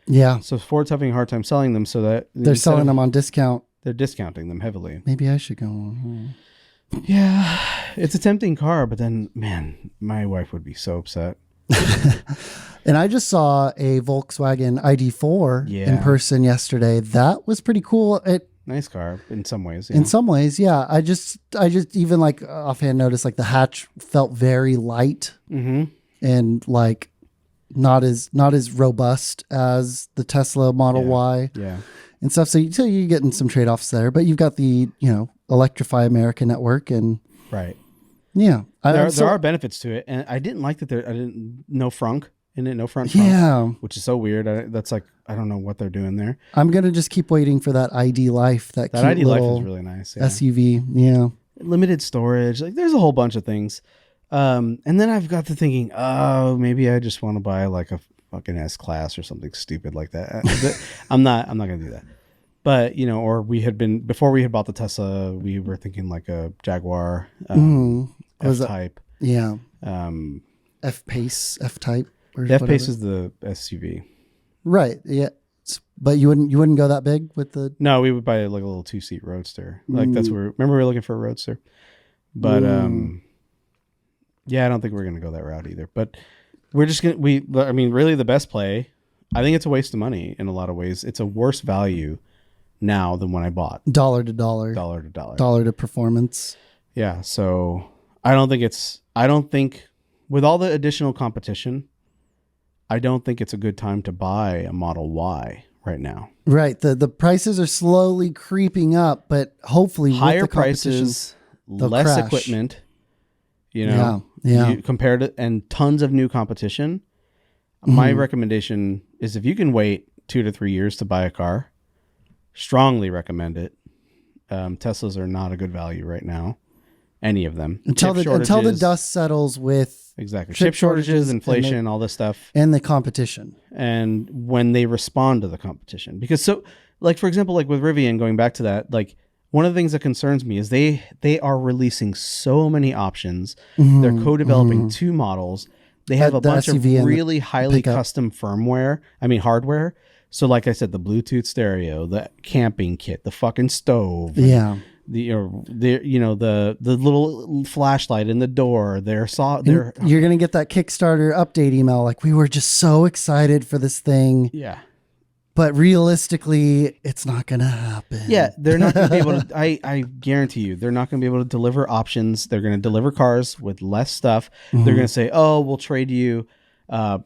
Yeah. So Ford's having a hard time selling them, so that they're selling them on discount. They're discounting them heavily. Maybe I should go. Yeah, it's a tempting car, but then man, my wife would be so upset. And I just saw a Volkswagen ID4 in person yesterday. That was pretty cool. Nice car in some ways. In some ways, yeah. I just even like offhand noticed like the hatch felt very light and like not as robust as the Tesla Model Y. Yeah. And stuff. So you're getting some trade-offs there, but you've got the, Electrify America network and right. Yeah. There are benefits to it. And I didn't like that no frunk in it, no front. Yeah. Which is so weird. That's like, I don't know what they're doing there. I'm going to just keep waiting for that ID Life. That cute ID Life is really nice. Yeah. SUV. Yeah. limited storage. Like there's a whole bunch of things. And then I've got to thinking, oh, maybe I just want to buy like a fucking S-Class or something stupid like that. I'm not going to do that. But, you know, or before we had bought the Tesla, we were thinking like a Jaguar F-Type. Yeah. F-Pace, F-Type. The F-Pace is the SUV. Right. Yeah. But you wouldn't go that big with the... No, we would buy like a little 2-seat Roadster. Like that's where, remember we were looking for a Roadster? But, yeah, I don't think we're going to go that route either. But we're just going to, I mean, really the best play, I think it's a waste of money in a lot of ways. It's a worse value now than when I bought. Dollar to dollar. Dollar to dollar. Dollar to performance. Yeah. So I don't think with all the additional competition, I don't think it's a good time to buy a Model Y right now. Right. The prices are slowly creeping up, but hopefully higher with the prices, less crash. equipment, you know, yeah. Compared to, and tons of new competition. My recommendation is if you can wait 2 to 3 years to buy a car, strongly recommend it. Teslas are not a good value right now. Any of them. Until the dust settles with exactly chip shortages, inflation, all this stuff. And the competition. And when they respond to the competition. Because so like for example, like with Rivian, going back to that, like one of the things that concerns me is they are releasing so many options. They're co-developing 2 models. They have a bunch of really highly custom hardware. So like I said, the Bluetooth stereo, the camping kit, the fucking stove. Yeah. The little flashlight in the door. You're going to get that Kickstarter update email. Like, we were just so excited for this thing. Yeah. But realistically, it's not going to happen. Yeah, they're not going to be able to. I guarantee you, they're not going to be able to deliver options. They're going to deliver cars with less stuff. They're going to say, "Oh, we'll trade you, a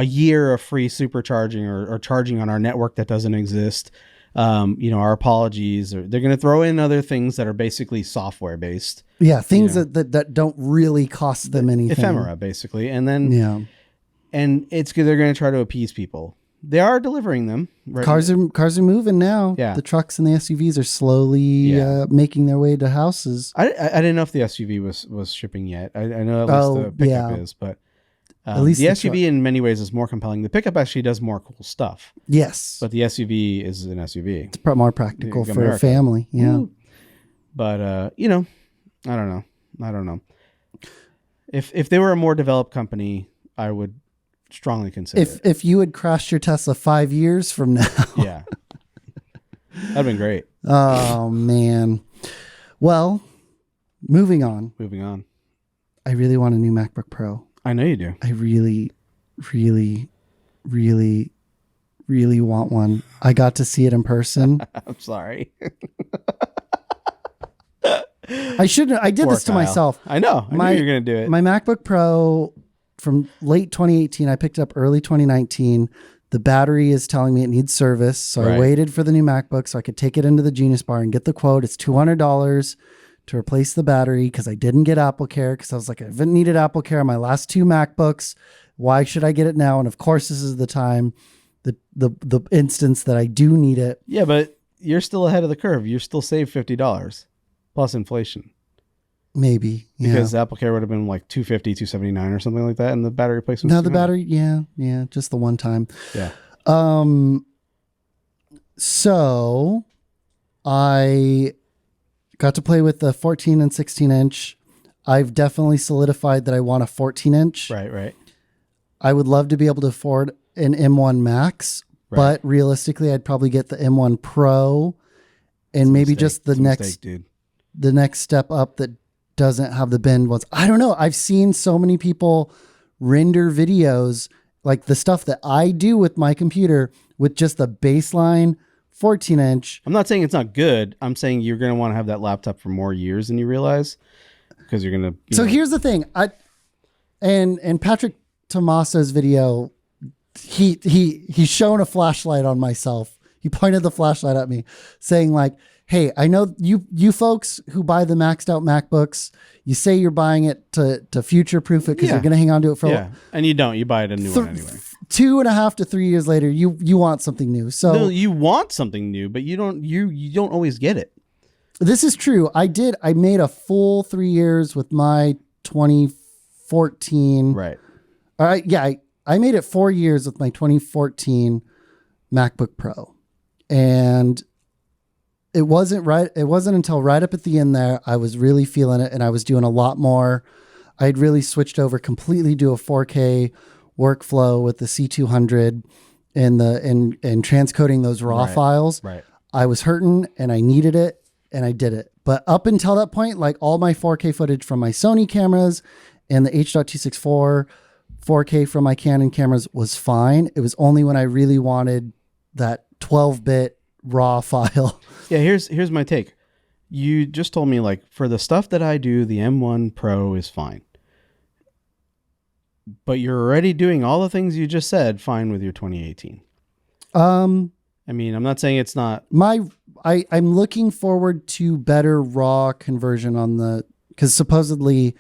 year of free supercharging or charging on our network that doesn't exist. Our apologies." Or they're going to throw in other things that are basically software based. Yeah, things that don't really cost them anything. Ephemera, basically, and then and they're going to try to appease people. They are delivering them. Right? Cars are moving now. Yeah. The trucks and the SUVs are slowly making their way to houses. I didn't know if the SUV was shipping yet. I know at least the pickup is, but at least the SUV in many ways is more compelling. The pickup actually does more cool stuff. Yes. But the SUV is an SUV. It's more practical for a family. Yeah. Ooh. But, I don't know. If they were a more developed company, I would strongly consider it. If you had crashed your Tesla 5 years from now. Yeah. That'd been great. Oh, man. Well, moving on. I really want a new MacBook Pro. I know you do. I really, really, really, really want one. I got to see it in person. I'm sorry. I shouldn't. I did this to myself. I know. I knew you were going to do it. My MacBook Pro from late 2018, I picked up early 2019. The battery is telling me it needs service. So I waited for the new MacBook so I could take it into the Genius Bar and get the quote. It's $200 to replace the battery because I didn't get AppleCare because I was like, I haven't needed AppleCare on my last 2 MacBooks. Why should I get it now? And of course, this is the time, the instance that I do need it. Yeah, but you're still ahead of the curve. You still save $50 plus inflation. Maybe. Because AppleCare would have been like $250, $279 or something like that. And the battery replacement. No, the battery. Yeah. Just the one time. Yeah. So I got to play with the 14 and 16 inch. I've definitely solidified that I want a 14 inch. Right. I would love to be able to afford an M1 Max, but realistically, I'd probably get the M1 Pro and maybe just the next step up that doesn't have the bend ones. I don't know. I've seen so many people render videos like the stuff that I do with my computer with just the baseline 14 inch. I'm not saying it's not good. I'm saying you're going to want to have that laptop for more years than you realize because you're going to. Here's the thing. And Patrick Tomaso's video, he's shown a flashlight on myself. He pointed the flashlight at me saying like, hey, I know you folks who buy the maxed out MacBooks, you say you're buying it to future proof it because you're going to hang on to it for a while. And you don't. You buy it a new one anyway. 2.5 to 3 years later, you want something new. So no, you want something new, but you don't always get it. This is true. I made a full 3 years with my 2014. Right. All right. Yeah. I made it 4 years with my 2014 MacBook Pro, and it wasn't until right up at the end there, I was really feeling it, and I was doing a lot more. I'd really switched over completely to a 4K workflow with the C200 and transcoding those raw files. Right. I was hurting and I needed it, and I did it. But up until that point, like all my 4K footage from my Sony cameras and the H.264 4K from my Canon cameras was fine. It was only when I really wanted that 12-bit raw file. Yeah, here's my take. You just told me, like, for the stuff that I do, the M1 Pro is fine. But you're already doing all the things you just said fine with your 2018. I mean, I'm not saying it's not. I'm looking forward to better raw conversion because supposedly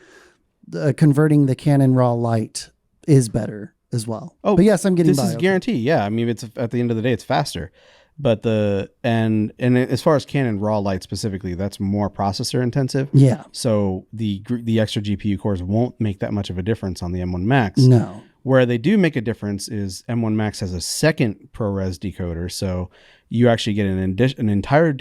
converting the Canon RAW Lite is better as well. Oh, but yes, I'm getting this is guarantee. Yeah, I mean, it's at the end of the day, it's faster. But and as far as Canon RAW Lite specifically, that's more processor intensive. Yeah. So the extra GPU cores won't make that much of a difference on the M1 Max. No. Where they do make a difference is M1 Max has a second ProRes decoder, so you actually get an entire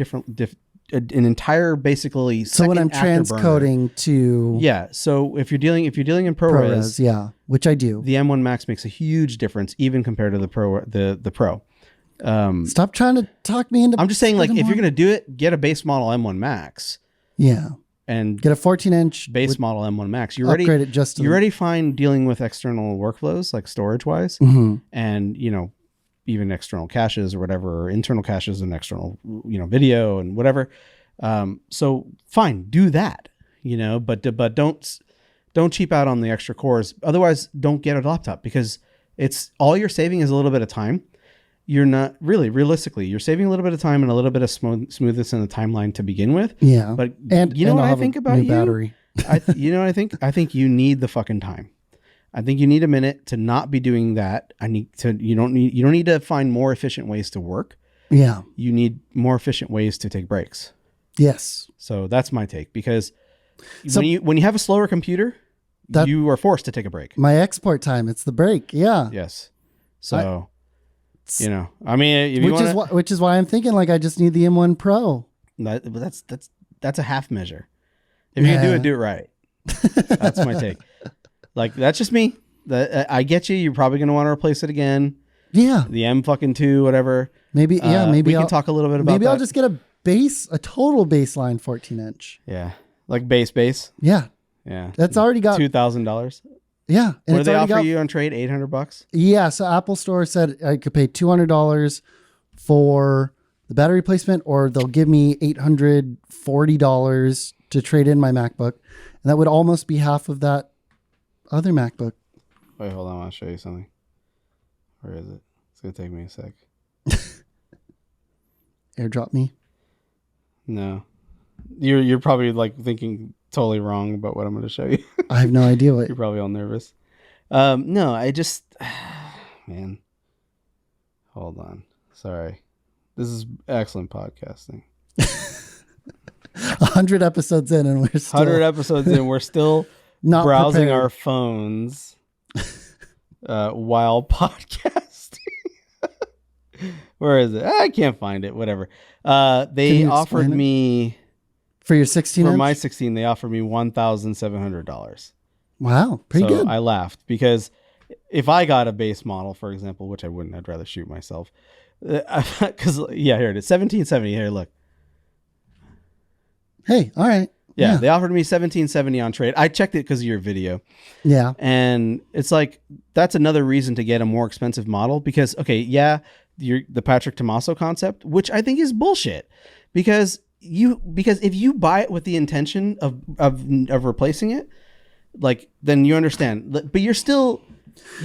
basically. So when I'm transcoding to so if you're dealing in ProRes, yeah, which I do, the M1 Max makes a huge difference even compared to the Pro. Stop trying to talk me into. I'm just saying, like, if you're gonna do it, get a base model M1 Max. Yeah. And get a 14-inch base model M1 Max. You're already fine dealing with external workflows, like storage wise, and even external caches or whatever, or internal caches and external video and whatever. So fine, do that. But don't cheap out on the extra cores. Otherwise, don't get a laptop, because it's all you're saving is a little bit of time. You're not realistically, you're saving a little bit of time and a little bit of smoothness in the timeline to begin with. Yeah. But what I think about you? Battery. I think you need the fucking time. I think you need a minute to not be doing that. You don't need to find more efficient ways to work. Yeah. You need more efficient ways to take breaks. Yes. So that's my take, because when you have a slower computer, you are forced to take a break. My export time, it's the break. Yeah. Yes. So I mean, which is why I'm thinking, like, I just need the M1 Pro. That's a half measure. If you can do it right. That's my take. Like, that's just me. I get you. You're probably going to want to replace it again. Yeah. The M2, whatever. Maybe we can talk a little bit about maybe that. I'll just get a total baseline 14-inch. Yeah. Like base. Yeah. Yeah. That's already got $2,000. Yeah. And what do they offer you on trade? $800? Yeah. So Apple Store said I could pay $200 for the battery replacement, or they'll give me $840 to trade in my MacBook. And that would almost be half of that other MacBook. Wait, hold on. I want to show you something. Where is it? It's going to take me a sec. AirDrop me. No. You're probably like thinking totally wrong about what I'm going to show you. I have no idea what. You're probably all nervous. No, I just, man, hold on. Sorry. This is excellent podcasting. 100 episodes in, and we're still 100 episodes in. We're still not browsing prepared. Our phones while podcasting. Where is it? I can't find it. Whatever. They offered me for your 16. For my 16, they offered me $1,700. Wow, pretty good. I laughed, because if I got a base model, for example, which I wouldn't, I'd rather shoot myself. Because here it is, 1770. Here, look. Hey, all right. Yeah, they offered me 1770 on trade. I checked it because of your video. Yeah, and it's like, that's another reason to get a more expensive model, because the Patrick Tommaso concept, which I think is bullshit, because if you buy it with the intention of replacing it, like, then you understand, but you're still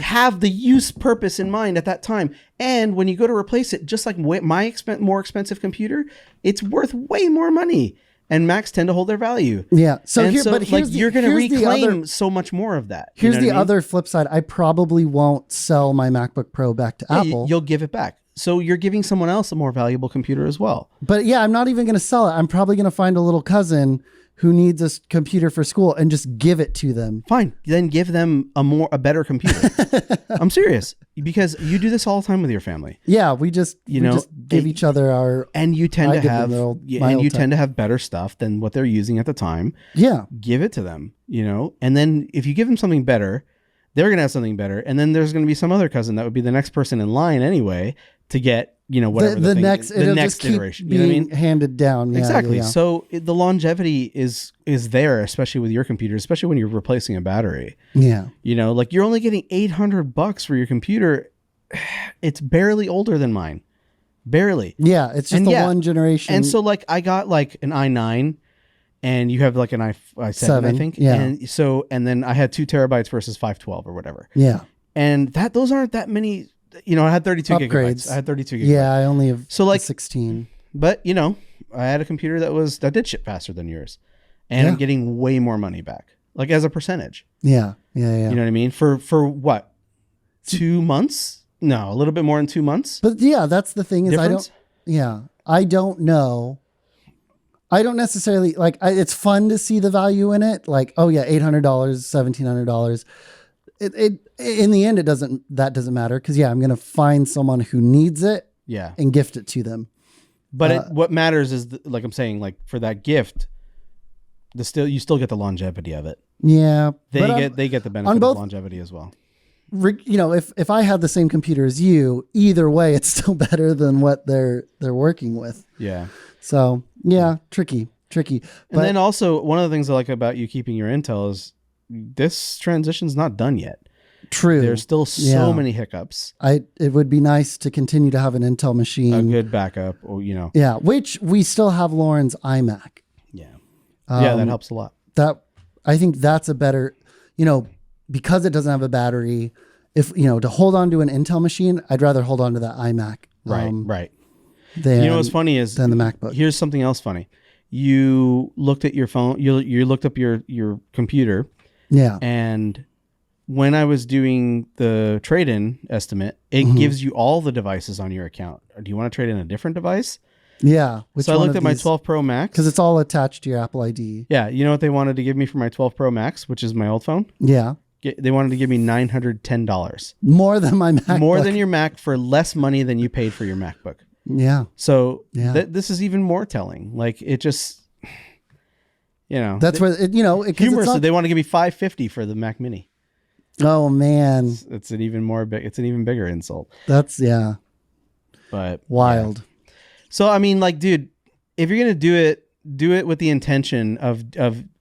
have the use purpose in mind at that time. And when you go to replace it, just like my more expensive computer, it's worth way more money, and Macs tend to hold their value. Yeah. You're going to reclaim so much more of that. Here's the other flip side. I probably won't sell my MacBook Pro back to Apple. You'll give it back. So you're giving someone else a more valuable computer as well. But yeah, I'm not even going to sell it. I'm probably going to find a little cousin who needs a computer for school and just give it to them. Fine. Then give them a better computer. I'm serious, because you do this all the time with your family. Yeah. We just give each other our, and you tend to have better stuff than what they're using at the time. Yeah. Give it to them, and then if you give them something better, they're going to have something better. And then there's going to be some other cousin that would be the next person in line anyway to get, whatever the next iteration, you know what I mean? Handed down. Yeah, exactly. Yeah. So the longevity is there, especially with your computer, especially when you're replacing a battery. Yeah. Like you're only getting $800 for your computer. It's barely older than mine. Barely. Yeah. It's just one generation. And so like I got like an i9 and you have like an i7, I think. Yeah. And then I had 2 terabytes versus 512 or whatever. Yeah. And those aren't that many. I had 32 upgrades. gigabytes. I had 32 gigabytes. Yeah, I only have 16. But I had a computer that did ship faster than yours, and I'm getting way more money back, like as a percentage. Yeah. You know what I mean? For what? 2 months? No, a little bit more than 2 months. But yeah, that's the thing is Difference? I don't know. I don't necessarily it's fun to see the value in it. Like, oh yeah, $800, $1,700. It in the end, that doesn't matter. Cause I'm going to find someone who needs it and gift it to them. But what matters is like I'm saying, like for that gift, you still get the longevity of it. Yeah. They get the benefit of longevity as well. If I had the same computer as you, either way, it's still better than what they're working with. Yeah. So tricky. And then also one of the things I like about you keeping your Intel is this transition's not done yet. True. There's still so many hiccups. It would be nice to continue to have an Intel machine. A good backup, or Yeah, which we still have Lauren's iMac. Yeah. That helps a lot. I think that's a better, because it doesn't have a battery. If to hold on to an Intel machine, I'd rather hold on to that iMac. Right. Than, what's funny is than the MacBook. Here's something else funny. You looked at your phone. You looked up your computer. Yeah. And when I was doing the trade-in estimate, it gives you all the devices on your account. Do you want to trade in a different device? Yeah. So I looked at my 12 Pro Max. Because it's all attached to your Apple ID. Yeah. You know what they wanted to give me for my 12 Pro Max, which is my old phone? Yeah. They wanted to give me $910. More than my MacBook. More than your Mac for less money than you paid for your MacBook. Yeah. So this is even more telling. Like it just, that's where humorously they want to give me $550 for the Mac Mini. Oh man, it's an even bigger insult. That's but wild. Yeah. So I mean, like, dude, if you're gonna do it with the intention of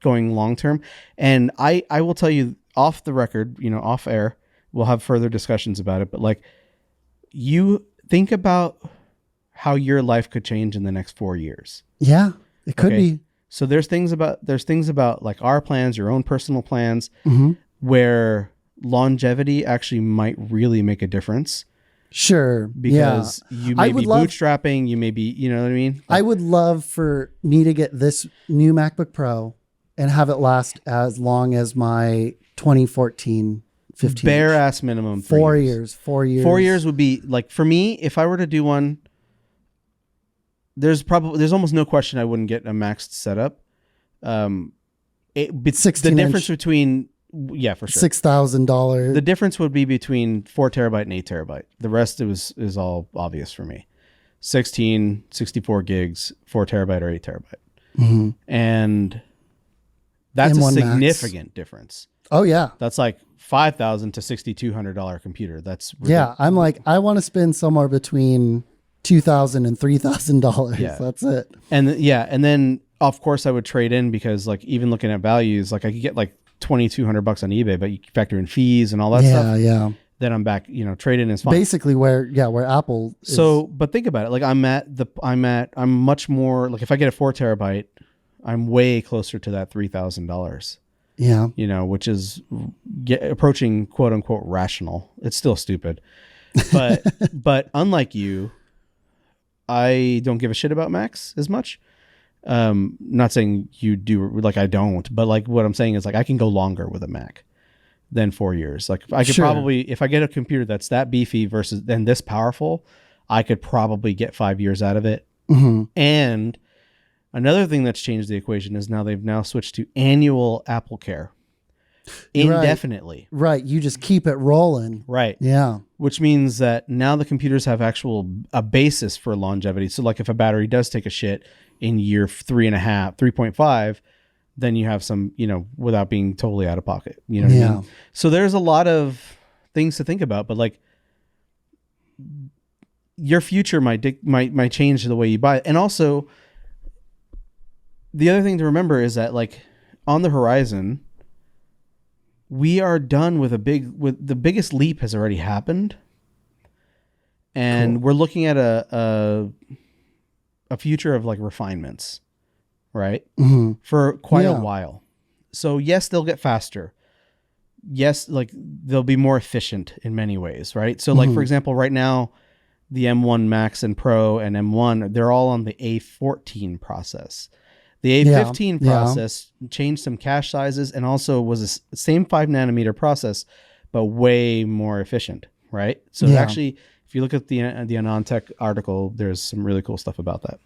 going long term. And I will tell you off the record, off air, we'll have further discussions about it. But like, you think about how your life could change in the next 4 years. Yeah, it could be. So there's things about like our plans, your own personal plans, where longevity actually might really make a difference. Sure. Because you may be bootstrapping, you may be, you know what I mean? I would love for me to get this new MacBook Pro and have it last as long as my 2014 15. Bare ass minimum. 4 years. 4 years. 4 years would be like, for me, if I were to do one, there's almost no question I wouldn't get a maxed setup. The difference between, for sure, $6,000. The difference would be between 4 terabyte and 8 terabyte. The rest is all obvious for me. 16, 64 gigs, 4 terabyte or 8 terabyte. And that's a significant difference. Oh yeah. That's like $5,000 to $6,200 computer. That's ridiculous. Yeah. I'm like, I want to spend somewhere between $2,000 and $3,000. Yeah. That's it. And and then of course I would trade in, because like even looking at values, like I could get like $2,200 on eBay, but you factor in fees and all that stuff. Yeah. Then I'm back. Trade in is fine. Basically, where Apple is. So, but think about it. Like I'm much more like, if I get a 4 terabyte, I'm way closer to that $3,000. Yeah. Which is approaching quote unquote rational. It's still stupid, but unlike you, I don't give a shit about Macs as much. Not saying you do, like I don't, but like what I'm saying is like I can go longer with a Mac than 4 years. Like I could probably, if I get a computer that's that beefy versus then this powerful, I could probably get 5 years out of it. Mm-hmm. And another thing that's changed the equation is they've now switched to annual Apple Care indefinitely. Right. You just keep it rolling. Right. Yeah. Which means that now the computers have a basis for longevity. So like if a battery does take a shit in year 3.5, then you have some, without being totally out of pocket, what I mean? So there's a lot of things to think about, but like your future might change the way you buy it. And also the other thing to remember is that like on the horizon, we are done with the biggest leap has already happened. And we're looking at a future of like refinements, right? Mm-hmm. For quite a while. So yes, they'll get faster. Yes, like they'll be more efficient in many ways, right? So like, for example, right now, the M1 Max and Pro and M1, they're all on the A14 process. The A15 process changed some cache sizes and also was the same 5 nanometer process, but way more efficient, right? So actually, if you look at the AnonTech article, there's some really cool stuff about that.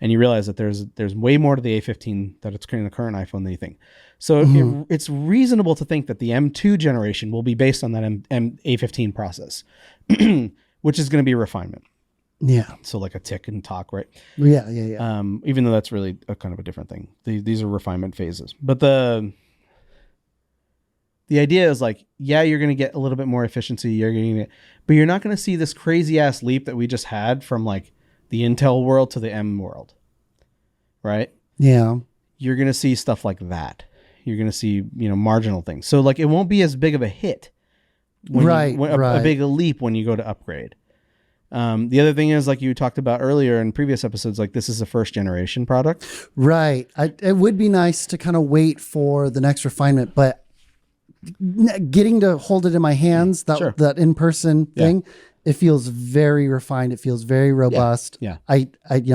And you realize that there's way more to the A15 that it's in the current iPhone than you think. So it's reasonable to think that the M2 generation will be based on that A15 process, which is going to be a refinement. Yeah. So like a tick and talk, right? Yeah. Even though that's really a kind of a different thing. These are refinement phases. But the idea is like, you're going to get a little bit more efficiency. But you're not going to see this crazy ass leap that we just had from like the Intel world to the M world, right? Yeah. You're going to see stuff like that. You're going to see, marginal things. So like, it won't be as big of a hit. A big leap when you go to upgrade. The other thing is, like you talked about earlier in previous episodes, like this is a first generation product. Right. It would be nice to kind of wait for the next refinement, but getting to hold it in my hands, that in-person thing, it feels very refined. It feels very robust. Yeah. I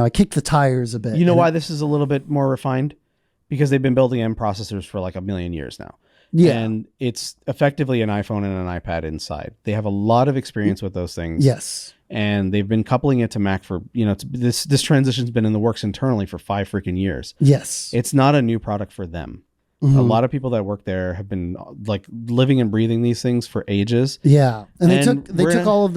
kicked the tires a bit. You know why this is a little bit more refined? Because they've been building M processors for like 1 million years now. Yeah. And it's effectively an iPhone and an iPad inside. They have a lot of experience with those things. Yes. And they've been coupling it to Mac for, this transition's been in the works internally for 5 freaking years. Yes. It's not a new product for them. A lot of people that work there have been like living and breathing these things for ages. Yeah. And they took all of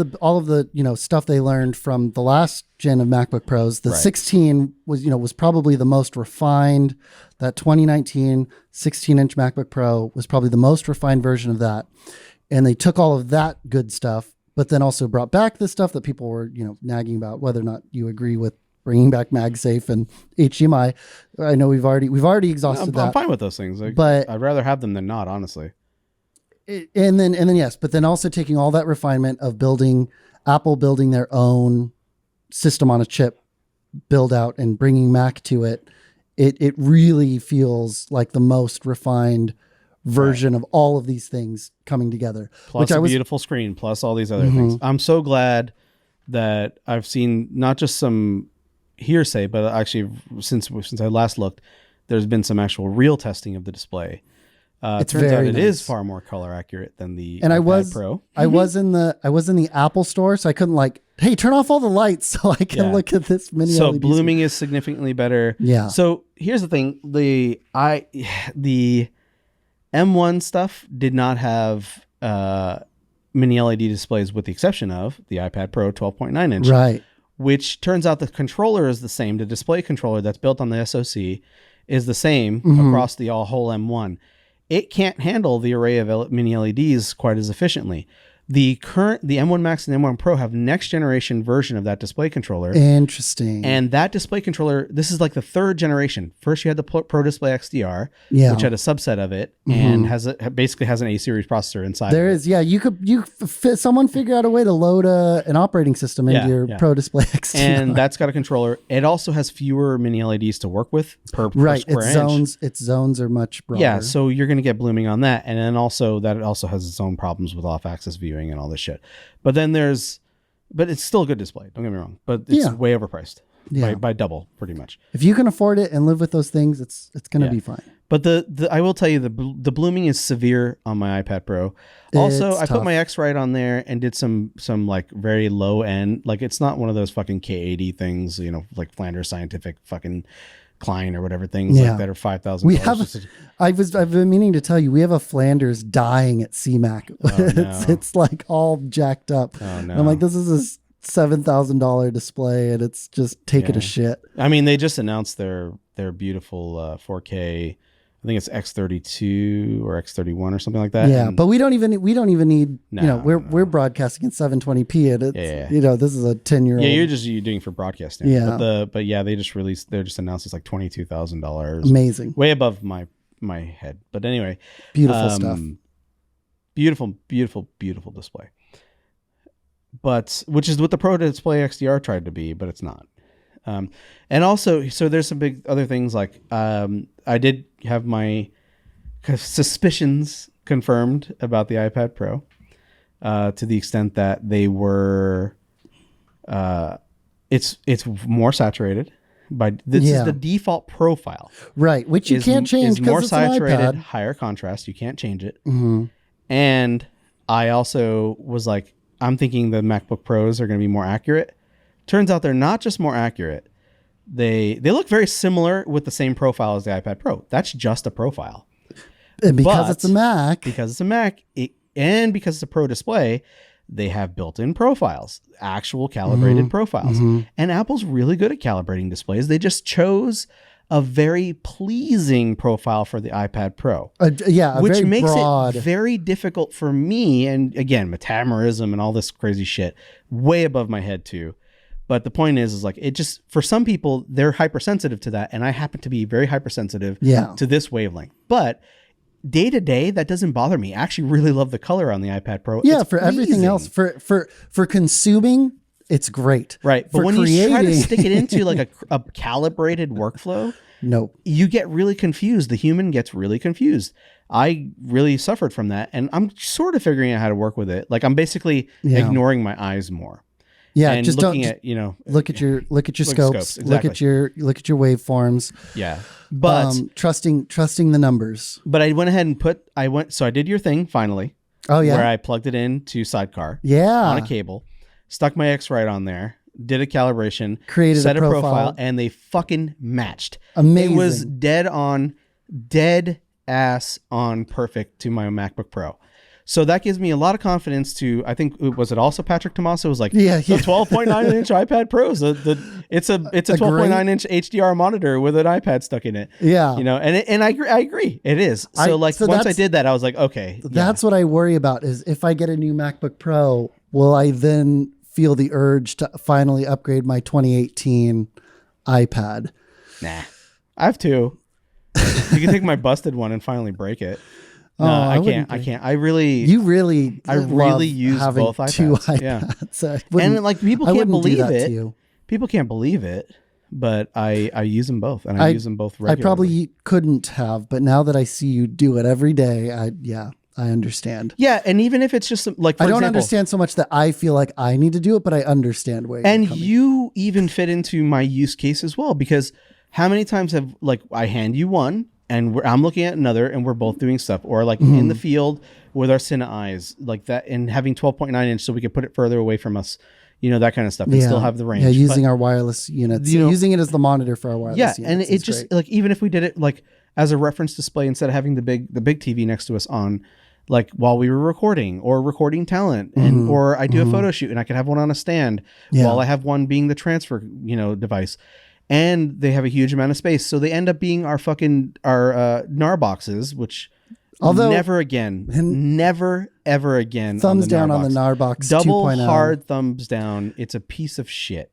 the stuff they learned from the last gen of MacBook Pros. The 16 was probably the most refined. That 2019 16-inch MacBook Pro was probably the most refined version of that. And they took all of that good stuff, but then also brought back the stuff that people were, nagging about, whether or not you agree with bringing back MagSafe and HDMI. I know we've already exhausted that. I'm fine with those things, but I'd rather have them than not, honestly. And then yes, but then also taking all that refinement of Apple building their own system on a chip build out and bringing Mac to it. It really feels like the most refined version of all of these things coming together. Plus a beautiful screen, plus all these other things. I'm so glad that I've seen not just some hearsay, but actually since I last looked, there's been some actual real testing of the display. It turns out it is far more color accurate than the iPad Pro. I was in the Apple store, so I couldn't hey, turn off all the lights so I can look at this mini LED. So blooming is significantly better. Yeah. So here's the thing: the M1 stuff did not have mini LED displays, with the exception of the iPad Pro 12.9 inch. Right. Which turns out the controller is the same. The display controller that's built on the SoC is the same across the whole M1. It can't handle the array of mini LEDs quite as efficiently. The M1 Max and M1 Pro have next generation version of that display controller. Interesting. And that display controller, this is like the 3rd generation. First, you had the Pro Display XDR, which had a subset of it and basically has an A series processor inside. There is, someone figure out a way to load an operating system into your Pro Display XDR. And that's got a controller. It also has fewer mini LEDs to work with per square inch. Its zones are much broader. Yeah, so you're going to get blooming on that. And then also that it also has its own problems with off-axis viewing and all this shit. But it's still a good display, don't get me wrong, but it's way overpriced by double, pretty much. If you can afford it and live with those things, it's going to be fine. But the I will tell you the blooming is severe on my iPad Pro. Also, I put my X-Rite on there and did some like very low end, like it's not one of those fucking K80 things, you know, like Flanders Scientific fucking Klein or whatever things like that are $5,000. We have. I've been meaning to tell you, we have a Flanders dying at CMAC. Oh, it's like all jacked up. Oh no! I'm like, this is a $7,000 display, and it's just taking a shit. I mean, they just announced their beautiful 4K. I think it's X32 or X31 or something like that. Yeah, but we don't even need. We're broadcasting in 720p, and it's this is a 10-year-old. Yeah, you're doing for broadcasting. Yeah, but they just announced it's like $22,000. Amazing, way above my head. But anyway, beautiful stuff. Beautiful display. But which is what the Pro Display XDR tried to be, but it's not. And also, so there's some big other things like I did have my suspicions confirmed about the iPad Pro to the extent that they were it's more saturated by this is the default profile, right? Which you can't change. Is more it's saturated, higher contrast. You can't change it. Mm-hmm. And I also was like, I'm thinking the MacBook Pros are going to be more accurate. Turns out they're not just more accurate. They look very similar with the same profile as the iPad Pro. That's just a profile. And because it's a Mac. Because it's a Mac, and because it's a Pro display, they have built-in profiles, actual calibrated profiles. Mm-hmm. And Apple's really good at calibrating displays. They just chose a very pleasing profile for the iPad Pro. Which makes broad. it very difficult for me. And again, metamerism and all this crazy shit, way above my head too. But the point is like, it just, for some people, they're hypersensitive to that. And I happen to be very hypersensitive to this wavelength. But day to day, that doesn't bother me. I actually really love the color on the iPad Pro. Yeah, it's for pleasing. Everything else, for consuming, it's great. Right. But for when creating... you try to stick it into like a calibrated workflow, nope, you get really confused. The human gets really confused. I really suffered from that. And I'm sort of figuring out how to work with it. Like I'm basically ignoring my eyes more. Yeah, and just looking don't at, look at your scopes, exactly. look at your waveforms. Yeah. But trusting the numbers. But I went ahead and so I did your thing finally. Oh yeah. Where I plugged it into Sidecar. Yeah. On a cable, stuck my X-Rite on there, did a calibration, created set a profile, and they fucking matched. Amazing. It was dead ass on perfect to my MacBook Pro. So that gives me a lot of confidence to, I think, was it also Patrick Tomaso was like, the 12.9 inch iPad Pros, it's a 12.9 inch HDR monitor with an iPad stuck in it. Yeah. And I agree. It is. So once I did that, I was like, okay. That's what I worry about is if I get a new MacBook Pro, will I then feel the urge to finally upgrade my 2018 iPad? Nah, I have two. You can take my busted one and finally break it. No, I can't. I really use both iPads. Two iPads. Yeah. And like people can't believe it. People can't believe it, but I use them both, and I use them both regularly. I probably couldn't have, but now that I see you do it every day, I understand. Yeah, and even if it's just like, I don't understand so much that I feel like I need to do it, but I understand where you're coming. You even fit into my use case as well, because how many times have I hand you one and I'm looking at another and we're both doing stuff, or like in the field with our Cine eyes like that, and having 12.9 inch so we can put it further away from us, that kind of stuff, and still have the range. Yeah, using our wireless units, using it as the monitor for our wireless units. And it just great. Like even if we did it like as a reference display instead of having the big TV next to us on, like while we were recording or recording talent, and or I do a photo shoot and I could have one on a stand while I have one being the transfer device. And they have a huge amount of space, so they end up being our NAR boxes, which never ever again. Thumbs down on the NAR box. Double 2.0. hard thumbs down. It's a piece of shit.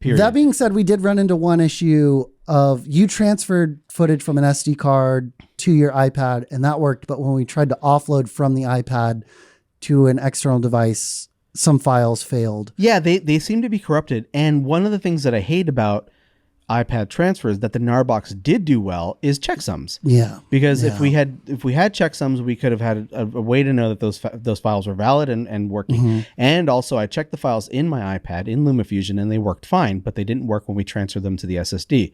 Period. That being said, we did run into one issue of you transferred footage from an SD card to your iPad, and that worked. But when we tried to offload from the iPad to an external device, some files failed. Yeah, they seem to be corrupted. And one of the things that I hate about iPad transfers that the Narbox did do well is checksums. Yeah. Because if we had checksums, we could have had a way to know that those files were valid and working. Mm-hmm. And also, I checked the files in my iPad in LumaFusion, and they worked fine, but they didn't work when we transferred them to the SSD.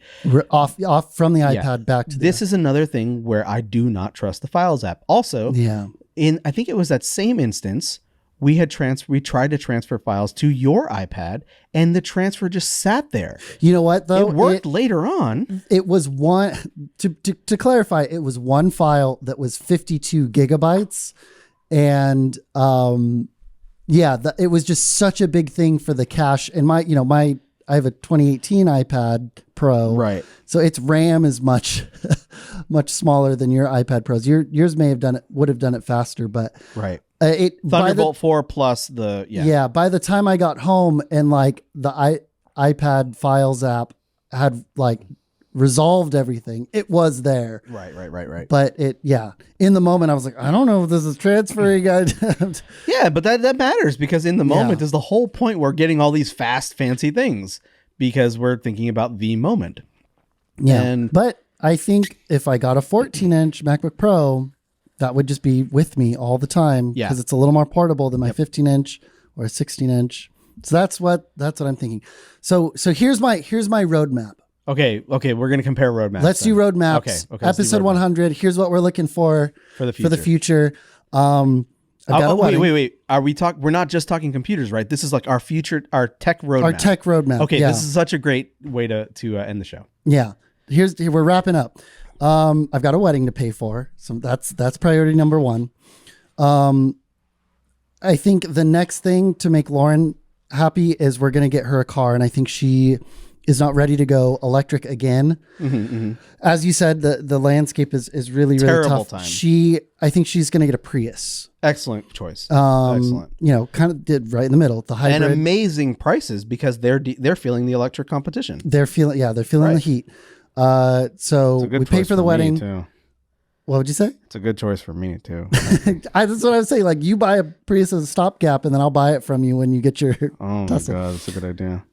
Off from the iPad back to this is another thing where I do not trust the Files app. Also, I think it was that same instance. We tried to transfer files to your iPad, and the transfer just sat there. You know what, though? It worked later on. It was one, to clarify, it was one file that was 52 gigabytes. And it was just such a big thing for the cache. And I have a 2018 iPad Pro. Right. So its RAM is much, much smaller than your iPad Pros. Yours would have done it faster, but right. Thunderbolt 4 plus by the time I got home and like the iPad Files app had like resolved everything, it was there. Right. But in the moment I was like, I don't know if this is transferring. Yeah, but that matters because in the moment is the whole point. We're getting all these fast, fancy things because we're thinking about the moment. Yeah, but I think if I got a 14-inch MacBook Pro, that would just be with me all the time because it's a little more portable than my 15-inch or a 16-inch. So that's what I'm thinking. So here's my roadmap. Okay, we're gonna compare roadmaps. Let's do roadmaps. Okay. Episode 100. Here's what we're looking for the future. Wait. Are we we're not just talking computers, right? This is like our tech roadmap. Our tech roadmap. Okay, this is such a great way to end the show. Yeah. We're wrapping up. I've got a wedding to pay for, so that's priority number one. I think the next thing to make Lauren happy is we're going to get her a car, and I think she is not ready to go electric again. As you said, the landscape is really terrible tough. Time. I think she's going to get a Prius. Excellent choice. Excellent. Kind of did right in the middle. The hybrid, and amazing prices because they're feeling the electric competition. They're feeling the heat. So we pay for the wedding. Too. What would you say? It's a good choice for me too. That's what I was saying. Like you buy a Prius as a stopgap, and then I'll buy it from you when you get your. Oh my God, that's a good idea.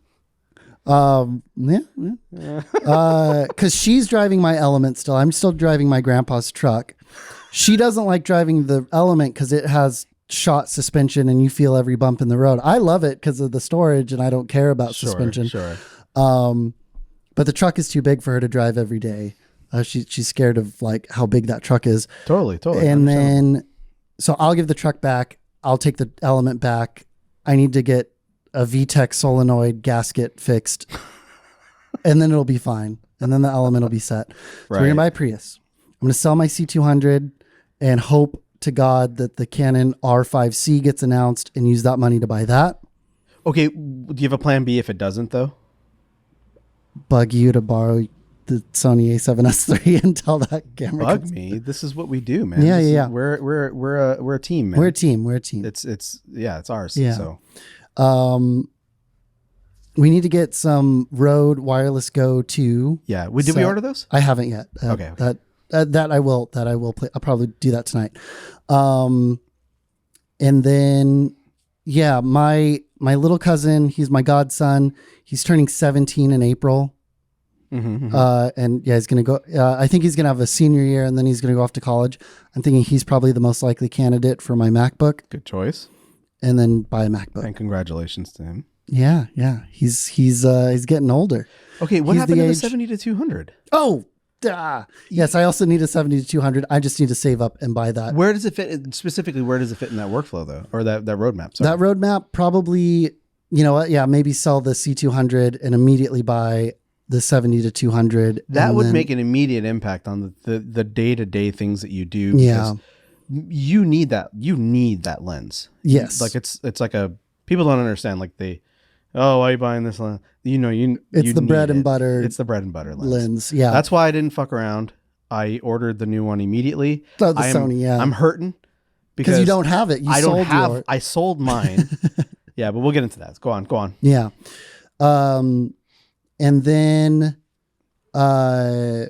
Because she's driving my Element still. I'm still driving my grandpa's truck. She doesn't like driving the Element because it has shot suspension and you feel every bump in the road. I love it because of the storage and I don't care about suspension. Sure. But the truck is too big for her to drive every day. She's scared of like how big that truck is. Totally. And then, so I'll give the truck back. I'll take the Element back. I need to get a VTEC solenoid gasket fixed, and then it'll be fine. And then the Element will be set. So we're going to buy a Prius. I'm going to sell my C200 and hope to God that the Canon R5C gets announced and use that money to buy that. Okay. Do you have a plan B if it doesn't though? Bug you to borrow the Sony A7S III until that camera Bug me. This is what we do, man. Yeah. We're a team, man. We're a team. It's ours. Yeah. So we need to get some Rode Wireless Go 2. Yeah. Did we order those? I haven't yet. Okay. That I will play. I'll probably do that tonight. And then my little cousin, he's my godson. He's turning 17 in April. And he's going to go, I think he's going to have a senior year and then he's going to go off to college. I'm thinking he's probably the most likely candidate for my MacBook. Good choice. And then buy a MacBook. And congratulations to him. Yeah. He's getting older. Okay. What happened to the 70 to 200? Oh, yes. I also need a 70 to 200. I just need to save up and buy that. Where does it fit specifically? Where does it fit in that workflow though? Or that roadmap? Sorry. That roadmap probably, you know what? Yeah. Maybe sell the C200 and immediately buy the 70 to 200. That would make an immediate impact on the day-to-day things that you do. Yeah. You need that lens. Yes. Like it's like people don't understand. Like why are you buying this lens? It's the bread and butter. It's the bread and butter lens. Yeah. That's why I didn't fuck around. I ordered the new one immediately. Oh, the Sony. Yeah. I'm hurting because you don't have it. I sold mine. Yeah, but we'll get into that. Go on. Yeah. And then, I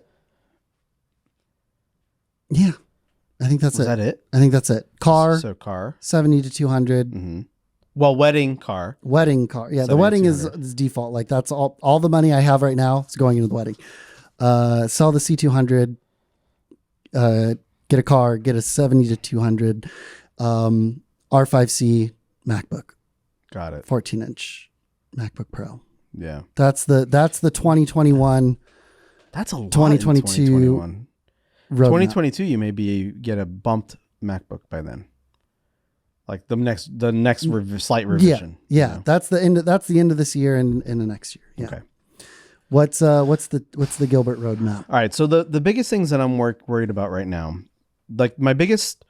think that's it. Is that it? I think that's it. Car. So car. 70 to 200. wedding car. Wedding car. Yeah, the wedding is default. Like that's all the money I have right now is going into the wedding. Sell the C200, get a car, get a 70 to 200, R5C MacBook. Got it. 14-inch MacBook Pro. Yeah. That's the 2021. That's a lot. 2022. 2022, you maybe get a bumped MacBook by then. Like the next slight revision. Yeah. You know? That's the end of this year and the next year. Yeah. Okay. What's the Gilbert roadmap? All right. So the biggest things that I'm worried about right now, like my biggest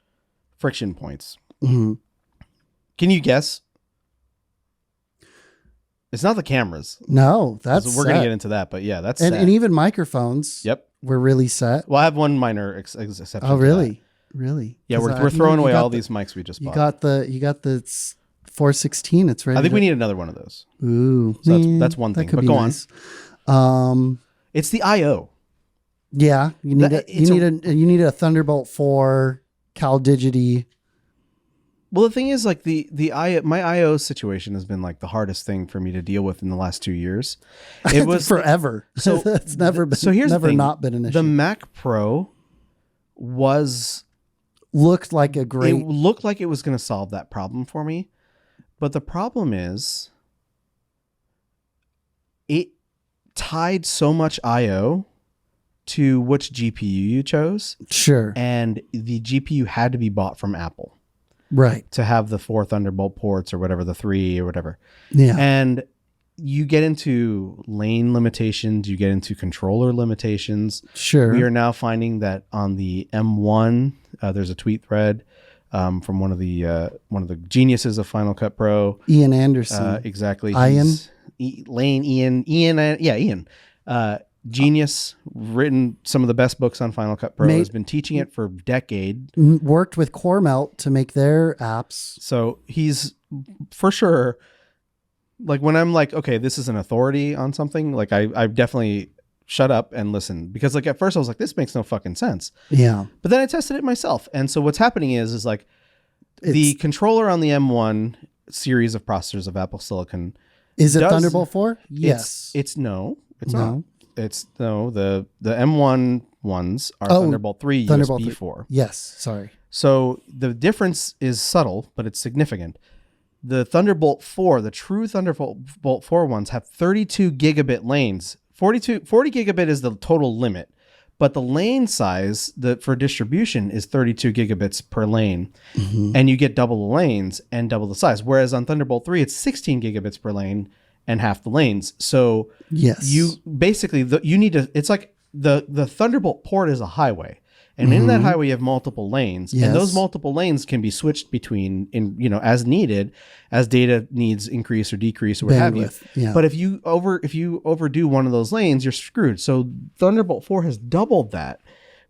friction points. Mm-hmm. Can you guess? It's not the cameras. No, we're going to get into that, but yeah, that's and even microphones. Yep. We're really set. Well, I have one minor exception. Oh, really? Really? Yeah, we're throwing away all these mics we just bought. You got the 416. It's ready. I think we need another one of those. Ooh, so that's one thing. But go nice. on. It's the I/O. Yeah, you need a Thunderbolt 4 CalDigity. Well, the thing is, like my I/O situation has been like the hardest thing for me to deal with in the last 2 years. It was forever. So it's never been. So here's never the thing. Not been an issue. The Mac Pro looked like it looked like it was going to solve that problem for me, but the problem is it tied so much I/O to which GPU you chose. Sure. And the GPU had to be bought from Apple. Right. To have the 4 Thunderbolt ports or whatever, the 3 or whatever. Yeah. And you get into lane limitations, you get into controller limitations. Sure. We are now finding that on the M1, there's a tweet thread from one of the geniuses of Final Cut Pro. Ian Anderson. Exactly. Ian. Ian. Genius, written some of the best books on Final Cut Pro, has been teaching it for a decade. Worked with CoreMelt to make their apps. So he's for sure, like when I'm like, okay, this is an authority on something, like I definitely shut up and listen, because like at first I was like, this makes no fucking sense. Yeah. But then I tested it myself. And so what's happening is like the controller on the M1 series of processors of Apple Silicon. Is it Thunderbolt 4? Yes. It's not. It's the M1 ones are Thunderbolt 3, Thunderbolt USB 3. 4. Yes, sorry. So the difference is subtle, but it's significant. The Thunderbolt 4, the true Thunderbolt 4 ones have 32 gigabit lanes. 40 gigabit is the total limit, but the lane size for distribution is 32 gigabits per lane, and you get double the lanes and double the size. Whereas on Thunderbolt 3, it's 16 gigabits per lane and half the lanes. So yes, you basically you need to. It's like the Thunderbolt port is a highway, and in that highway you have multiple lanes, and those multiple lanes can be switched between as needed, as data needs increase or decrease or what have you. Yeah. But if you overdo one of those lanes, you're screwed. So Thunderbolt 4 has doubled that,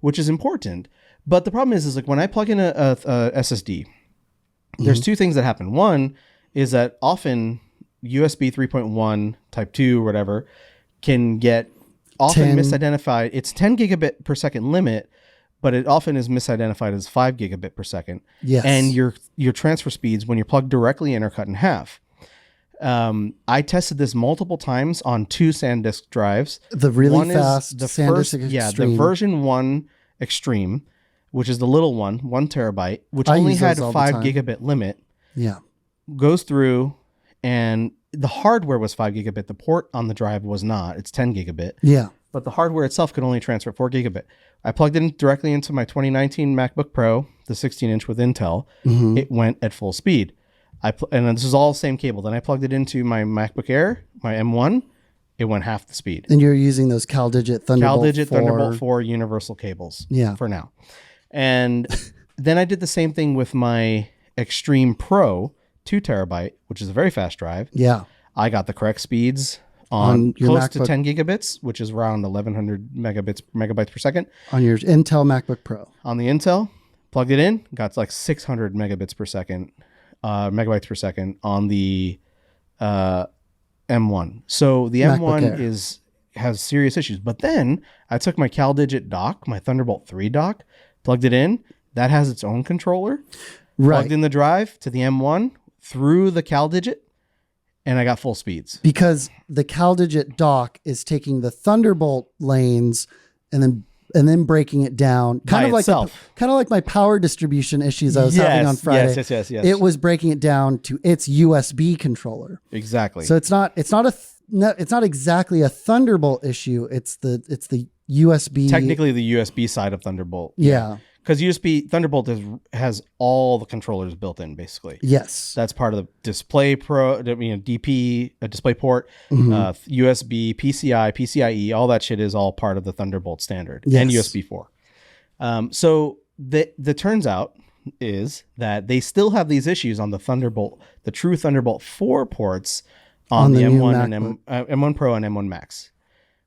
which is important. But the problem is like when I plug in a SSD, there's two things that happen. One is that often USB 3.1 type 2 or whatever can get often misidentified. It's 10 gigabit per second limit, but it often is misidentified as 5 gigabit per second. Yes. And your transfer speeds when you're plugged directly in are cut in half. I tested this multiple times on 2 SanDisk drives. The really fast SanDisk Extreme. Yeah, the version 1 Extreme, which is the little one, 1 terabyte, which only had a 5 gigabit limit. Yeah. Goes through, and the hardware was 5 gigabit. The port on the drive was not. It's 10 gigabit. Yeah. But the hardware itself could only transfer 4 gigabit. I plugged it directly into my 2019 MacBook Pro, the 16-inch with Intel. It went at full speed. And this is all the same cable. Then I plugged it into my MacBook Air, my M1. It went half the speed. And you're using those CalDigit Thunderbolt 4 universal cables for now. And then I did the same thing with my Extreme Pro 2 terabyte, which is a very fast drive. Yeah. I got the correct speeds on close MacBook, to 10 gigabits, which is around 1100 megabytes per second. On your Intel MacBook Pro. On the Intel, plugged it in, got like 600 megabytes per second on the M1. So the M1 has serious issues. But then I took my CalDigit dock, my Thunderbolt 3 dock, plugged it in. That has its own controller. Right. Plugged in the drive to the M1, through the cal digit, and I got full speeds. Because the CalDigit dock is taking the Thunderbolt lanes and then breaking it down, kind of like my power distribution issues I was having on Friday. Yes. It was breaking it down to its USB controller. Exactly. So it's not exactly a Thunderbolt issue. It's the USB. Technically, the USB side of Thunderbolt. Yeah. Because Thunderbolt has all the controllers built in, basically. Yes. That's part of the Display Pro, DP, a display port, USB, PCI, PCIe, all that shit is all part of the Thunderbolt standard, and USB 4. So the turns out is that they still have these issues on the Thunderbolt, the true Thunderbolt 4 ports on the M1 and M1 Pro and M1 Max,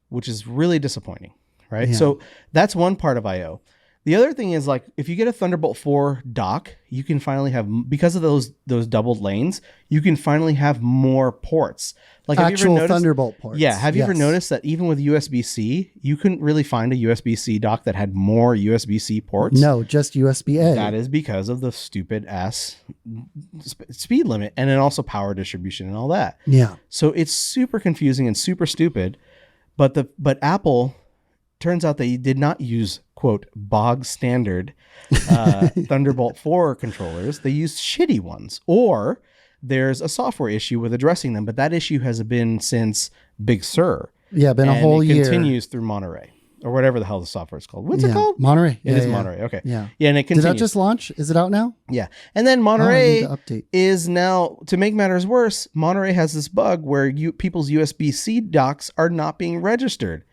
which is really disappointing, right? Yeah. So that's one part of I/O. The other thing is, like, if you get a Thunderbolt 4 dock, you can finally have, because of those doubled lanes, you can finally have more ports. Like actual Thunderbolt ports. Yeah. Have you ever noticed that even with USB-C, you couldn't really find a USB-C dock that had more USB-C ports? No, just USB-A. That is because of the stupid ass speed limit, and then also power distribution and all that. Yeah. So it's super confusing and super stupid. But Apple, turns out they did not use, quote, bog standard Thunderbolt 4 controllers. They used shitty ones, or there's a software issue with addressing them. But that issue has been since Big Sur. Yeah, been a whole year. It continues through Monterey, or whatever the hell the software is called. What's it called? Monterey. It is Monterey. Okay. Yeah. Yeah, and it continues. Did that just launch? Is it out now? Yeah. And then Monterey is now, to make matters worse, Monterey has this bug where people's USB-C docks are not being registered.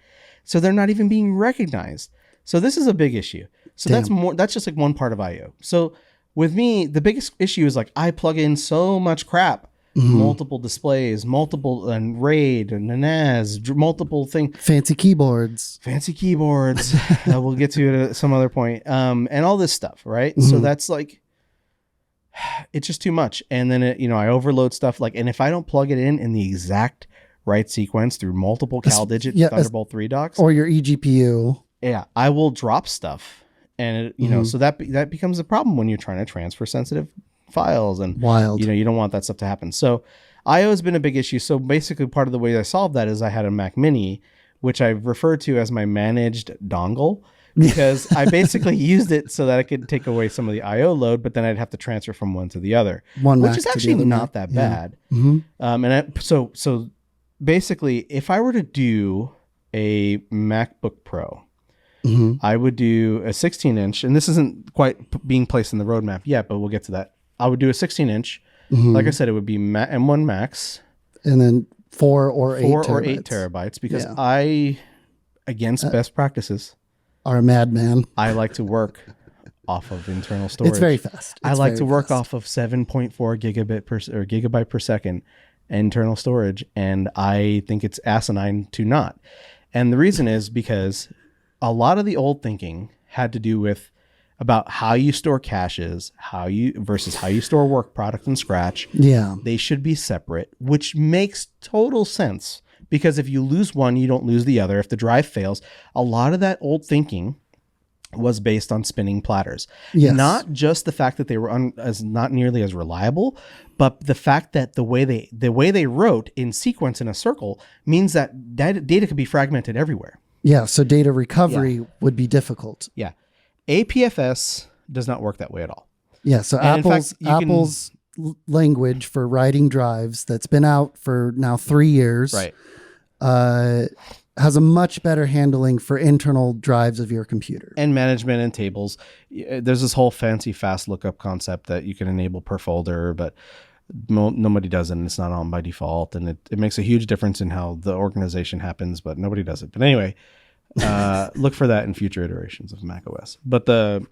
So they're not even being recognized. So this is a big issue. So that's just like one part of I/O. So with me, the biggest issue is like I plug in so much crap, multiple displays, multiple and RAID and NAS, multiple things. Fancy keyboards. We'll get to it at some other point. And all this stuff, right? So that's like, it's just too much. And then I overload stuff. And if I don't plug it in the exact right sequence through multiple CalDigit Thunderbolt 3 docks or your eGPU, I will drop stuff, and so that becomes a problem when you're trying to transfer sensitive files, and you don't want that stuff to happen. So I/O has been a big issue. So basically, part of the way I solved that is I had a Mac Mini, which I refer to as my managed dongle, because I basically used it so that I could take away some of the I/O load, but then I'd have to transfer from one to the other, which is actually not that bad. So basically, if I were to do a MacBook Pro, I would do a 16-inch, and this isn't quite being placed in the roadmap yet, but we'll get to that. I would do a 16-inch. Like I said, it would be M1 Max. And then 4 or 8 terabytes, because I, against best practices, are a madman. I like to work off of internal storage. It's very fast. I like to work off of 7.4 gigabyte per second internal storage, and I think it's asinine to not. And the reason is because a lot of the old thinking had to do with about how you store caches, versus how you store work product and scratch. Yeah. They should be separate, which makes total sense, because if you lose one, you don't lose the other. If the drive fails, a lot of that old thinking was based on spinning platters. Yes. Not just the fact that they were not nearly as reliable, but the fact that the way they wrote in sequence in a circle means that data could be fragmented everywhere. Yeah, so data recovery would be difficult. Yeah. APFS does not work that way at all. Yeah, so Apple's language for writing drives that's been out for now 3 years, right, has a much better handling for internal drives of your computer. And management and tables. There's this whole fancy fast lookup concept that you can enable per folder, but nobody does it, and it's not on by default, and it makes a huge difference in how the organization happens, but nobody does it. But anyway, look for that in future iterations of macOS. But the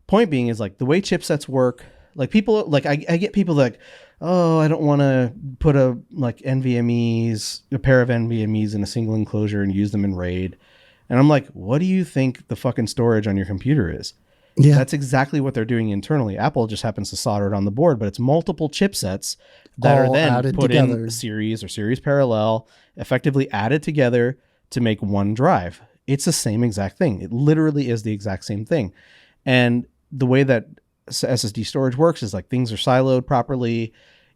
point being is, like, the way chipsets work, like people, like I get people like, oh, I don't want to put a pair of NVMEs in a single enclosure and use them in RAID. And I'm like, what do you think the fucking storage on your computer is? Yeah. That's exactly what they're doing internally. Apple just happens to solder it on the board, but it's multiple chipsets that are then put in series or series parallel, effectively added together to make one drive. It's the same exact thing. It literally is the exact same thing. And the way that SSD storage works is, like, things are siloed properly.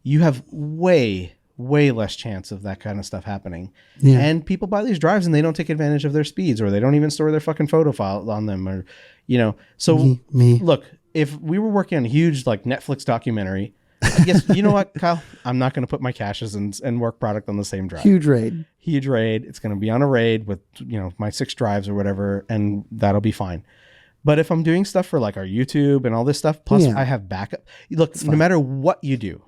you have way less chance of that kind of stuff happening. Yeah. And people buy these drives and they don't take advantage of their speeds, or they don't even store their fucking photo file on them, or, you know, so me. Look, if we were working on a huge like Netflix documentary, I guess, you know what, Kyle, I'm not going to put my caches and work product on the same drive. Huge RAID. It's going to be on a RAID with, you know, my 6 drives or whatever, and that'll be fine. But if I'm doing stuff for like our YouTube and all this stuff, plus I have backup. Look, no matter what you do,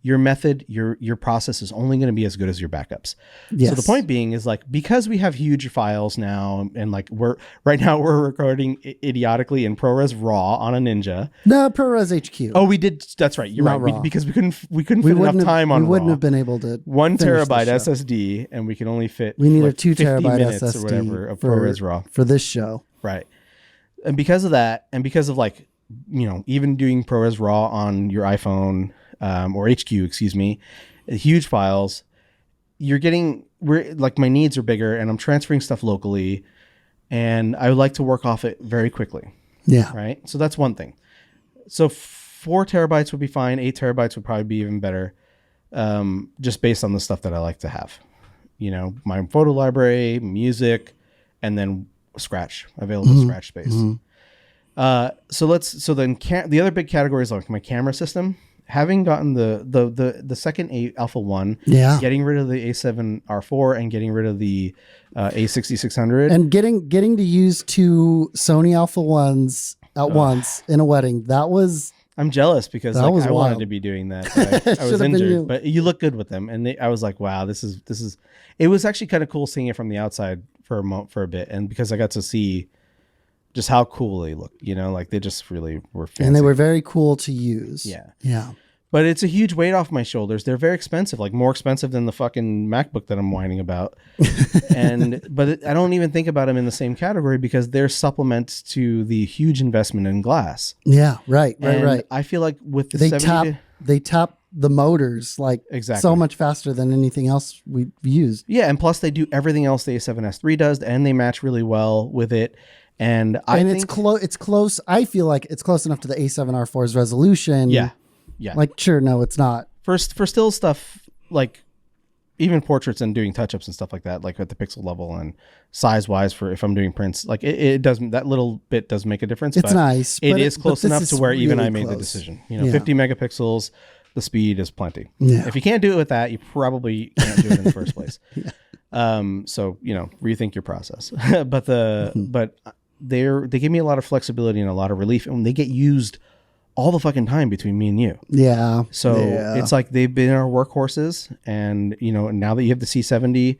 your method, your process is only going to be as good as your backups. Yes. So the point being is, like, because we have huge files now, and like we're recording idiotically in ProRes RAW on a Ninja. No, ProRes HQ. Oh, we did. That's right. You're Not right. raw. Because we couldn't fit enough time on. We wouldn't RAW. have been able to. 1 terabyte SSD, and we can only fit. We need like a 2 terabyte minutes SSD or whatever of ProRes RAW for this show. Right. And because of that, and because of, like, you know, even doing ProRes RAW on your iPhone, or HQ, excuse me, huge files, like, my needs are bigger, and I'm transferring stuff locally, and I would like to work off it very quickly. Yeah. Right. So that's one thing. So 4 terabytes would be fine. 8 terabytes would probably be even better. Just based on the stuff that I like to have, you know, my photo library, music, and then available Scratch space. So then the other big category is like my camera system. Having gotten the second Alpha 1, getting rid of the A7R4 and getting rid of the A6600, and getting to use 2 Sony Alpha 1s at once in a wedding, that was. I'm jealous because, like, I wild. wanted to be doing that. But I was injured, but you look good with them, and I was like, wow, this is. It was actually kind of cool seeing it from the outside for a bit, and because I got to see just how cool they look, you know, like they just really were fancy. And they were very cool to use. Yeah. But it's a huge weight off my shoulders. They're very expensive, like more expensive than the fucking MacBook that I'm whining about. But I don't even think about them in the same category because they're supplements to the huge investment in glass. Yeah, right. I feel like with the they tap the motors like so much faster than anything else we've used. Yeah, and plus they do everything else the A7S III does, and they match really well with it. And it's close. I feel like it's close enough to the A7R4's resolution. Yeah. Like, sure, no, it's not. For still stuff, like even portraits and doing touch-ups and stuff like that, like at the pixel level and size-wise, for if I'm doing prints, like it doesn't, that little bit does make a difference. It's nice. It is close enough to where even I made the decision. You know, 50 megapixels, the speed is plenty. Yeah. If you can't do it with that, you probably can't do it in the first place. So, you know, rethink your process. But they give me a lot of flexibility and a lot of relief, and they get used all the fucking time between me and you. Yeah. So it's like they've been our workhorses, and, you know, now that you have the C70,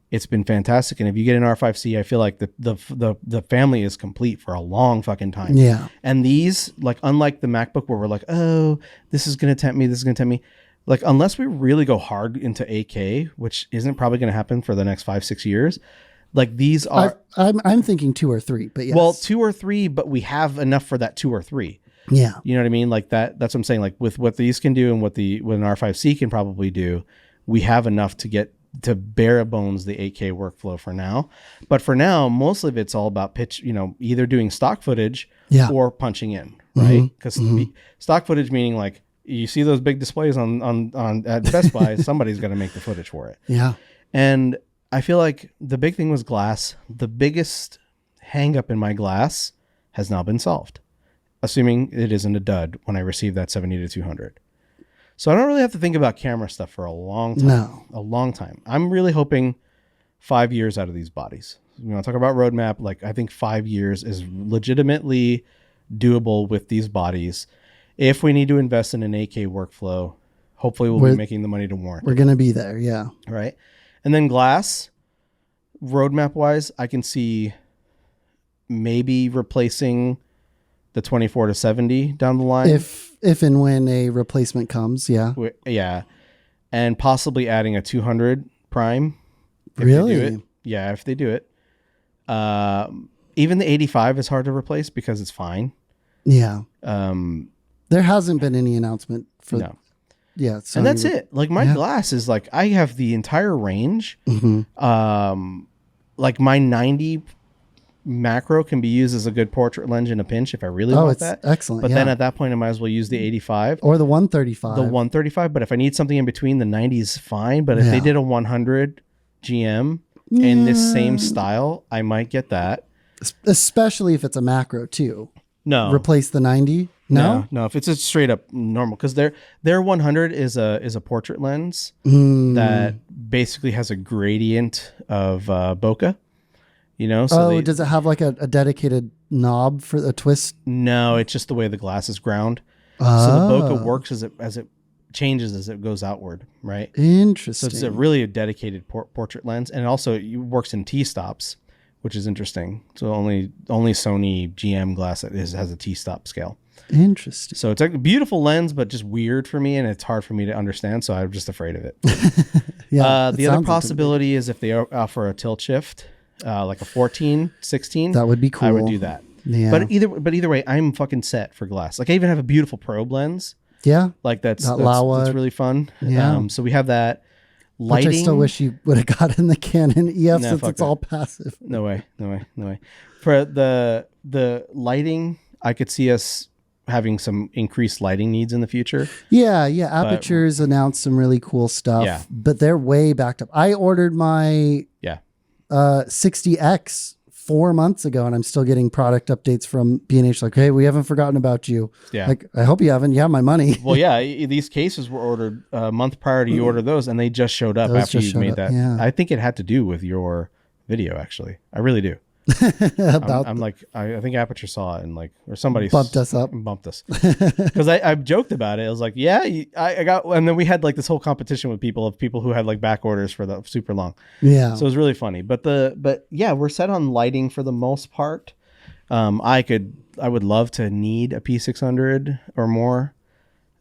it's been fantastic. And if you get an R5C, I feel like the family is complete for a long fucking time. Yeah. And these, like, unlike the MacBook where we're like, oh, this is going to tempt me. Like, unless we really go hard into 8K, which isn't probably going to happen for the next 5-6 years, like, these are... I'm thinking 2 or 3, but yes. Well, 2 or 3, but we have enough for that 2 or 3. Yeah. You know what I mean? Like that's what I'm saying. Like with what these can do and what an R5C can probably do, we have enough to get to bare bones the 8K workflow for now. But for now, most of it's all about pitch, you know, either doing stock footage or punching in, right? Because stock footage meaning, like, you see those big displays on at Best Buy, somebody's going to make the footage for it. Yeah. And I feel like the big thing was glass. The biggest hang up in my glass has now been solved, assuming it isn't a dud when I receive that 70-200. So I don't really have to think about camera stuff for a long time. No. A long time. I'm really hoping 5 years out of these bodies. You want to talk about roadmap? Like, I think 5 years is legitimately doable with these bodies. If we need to invest in an 8K workflow, hopefully we'll be making the money to warrant. We're going to be there, yeah. Right? And then glass, roadmap-wise, I can see maybe replacing the 24-70 down the line. If and when a replacement comes, yeah. Yeah. And possibly adding a 200 prime. Really? They do it. Yeah, if they do it. Even the 85 is hard to replace because it's fine. Yeah. There hasn't been any announcement for... No. Yeah. And that's it. Like, my glass is like, I have the entire range. Like, my 90 macro can be used as a good portrait lens in a pinch if I really want that. Excellent. But then at that point, I might as well use the 85 or the 135. The 135. But if I need something in between, the 90 is fine. But if they did a 100 GM in this same style, I might get that. Especially if it's a macro too. No. Replace the 90? No. If it's a straight up normal, because their 100 is a portrait lens that basically has a gradient of bokeh. So does it have like a dedicated knob for a twist? No, it's just the way the glass is ground. So the bokeh works as it changes as it goes outward, right? Interesting. So it's really a dedicated portrait lens, and it works in T-stops, which is interesting. So only Sony GM glass has a T-stop scale. Interesting. So it's a beautiful lens, but just weird for me, and it's hard for me to understand. So I'm just afraid of it. The other possibility is if they offer a tilt shift, like a 14, 16, that would be cool. I would do that. Yeah. But either way, I'm fucking set for glass. Like I even have a beautiful probe lens. Yeah. Like that's really fun. Yeah. So we have that. Lighting. Which I still wish you would have gotten the Canon EF since it's all passive. No way. For the lighting, I could see us having some increased lighting needs in the future. Yeah. Aperture's announced some really cool stuff, but they're way backed up. I ordered my 60X 4 months ago, and I'm still getting product updates from B&H like, hey, we haven't forgotten about you. Yeah. Like, I hope you haven't. You have my money. Well, yeah, these cases were ordered a month prior to you order those, and they just showed up after you made that. Yeah. I think it had to do with your video, actually. I really do. I think Aperture saw it and or somebody bumped us because I joked about it. I was like, I got, and then we had this whole competition with people who had back orders for the super long. Yeah. So it was really funny, but we're set on lighting for the most part. I would love to need a P600 or more.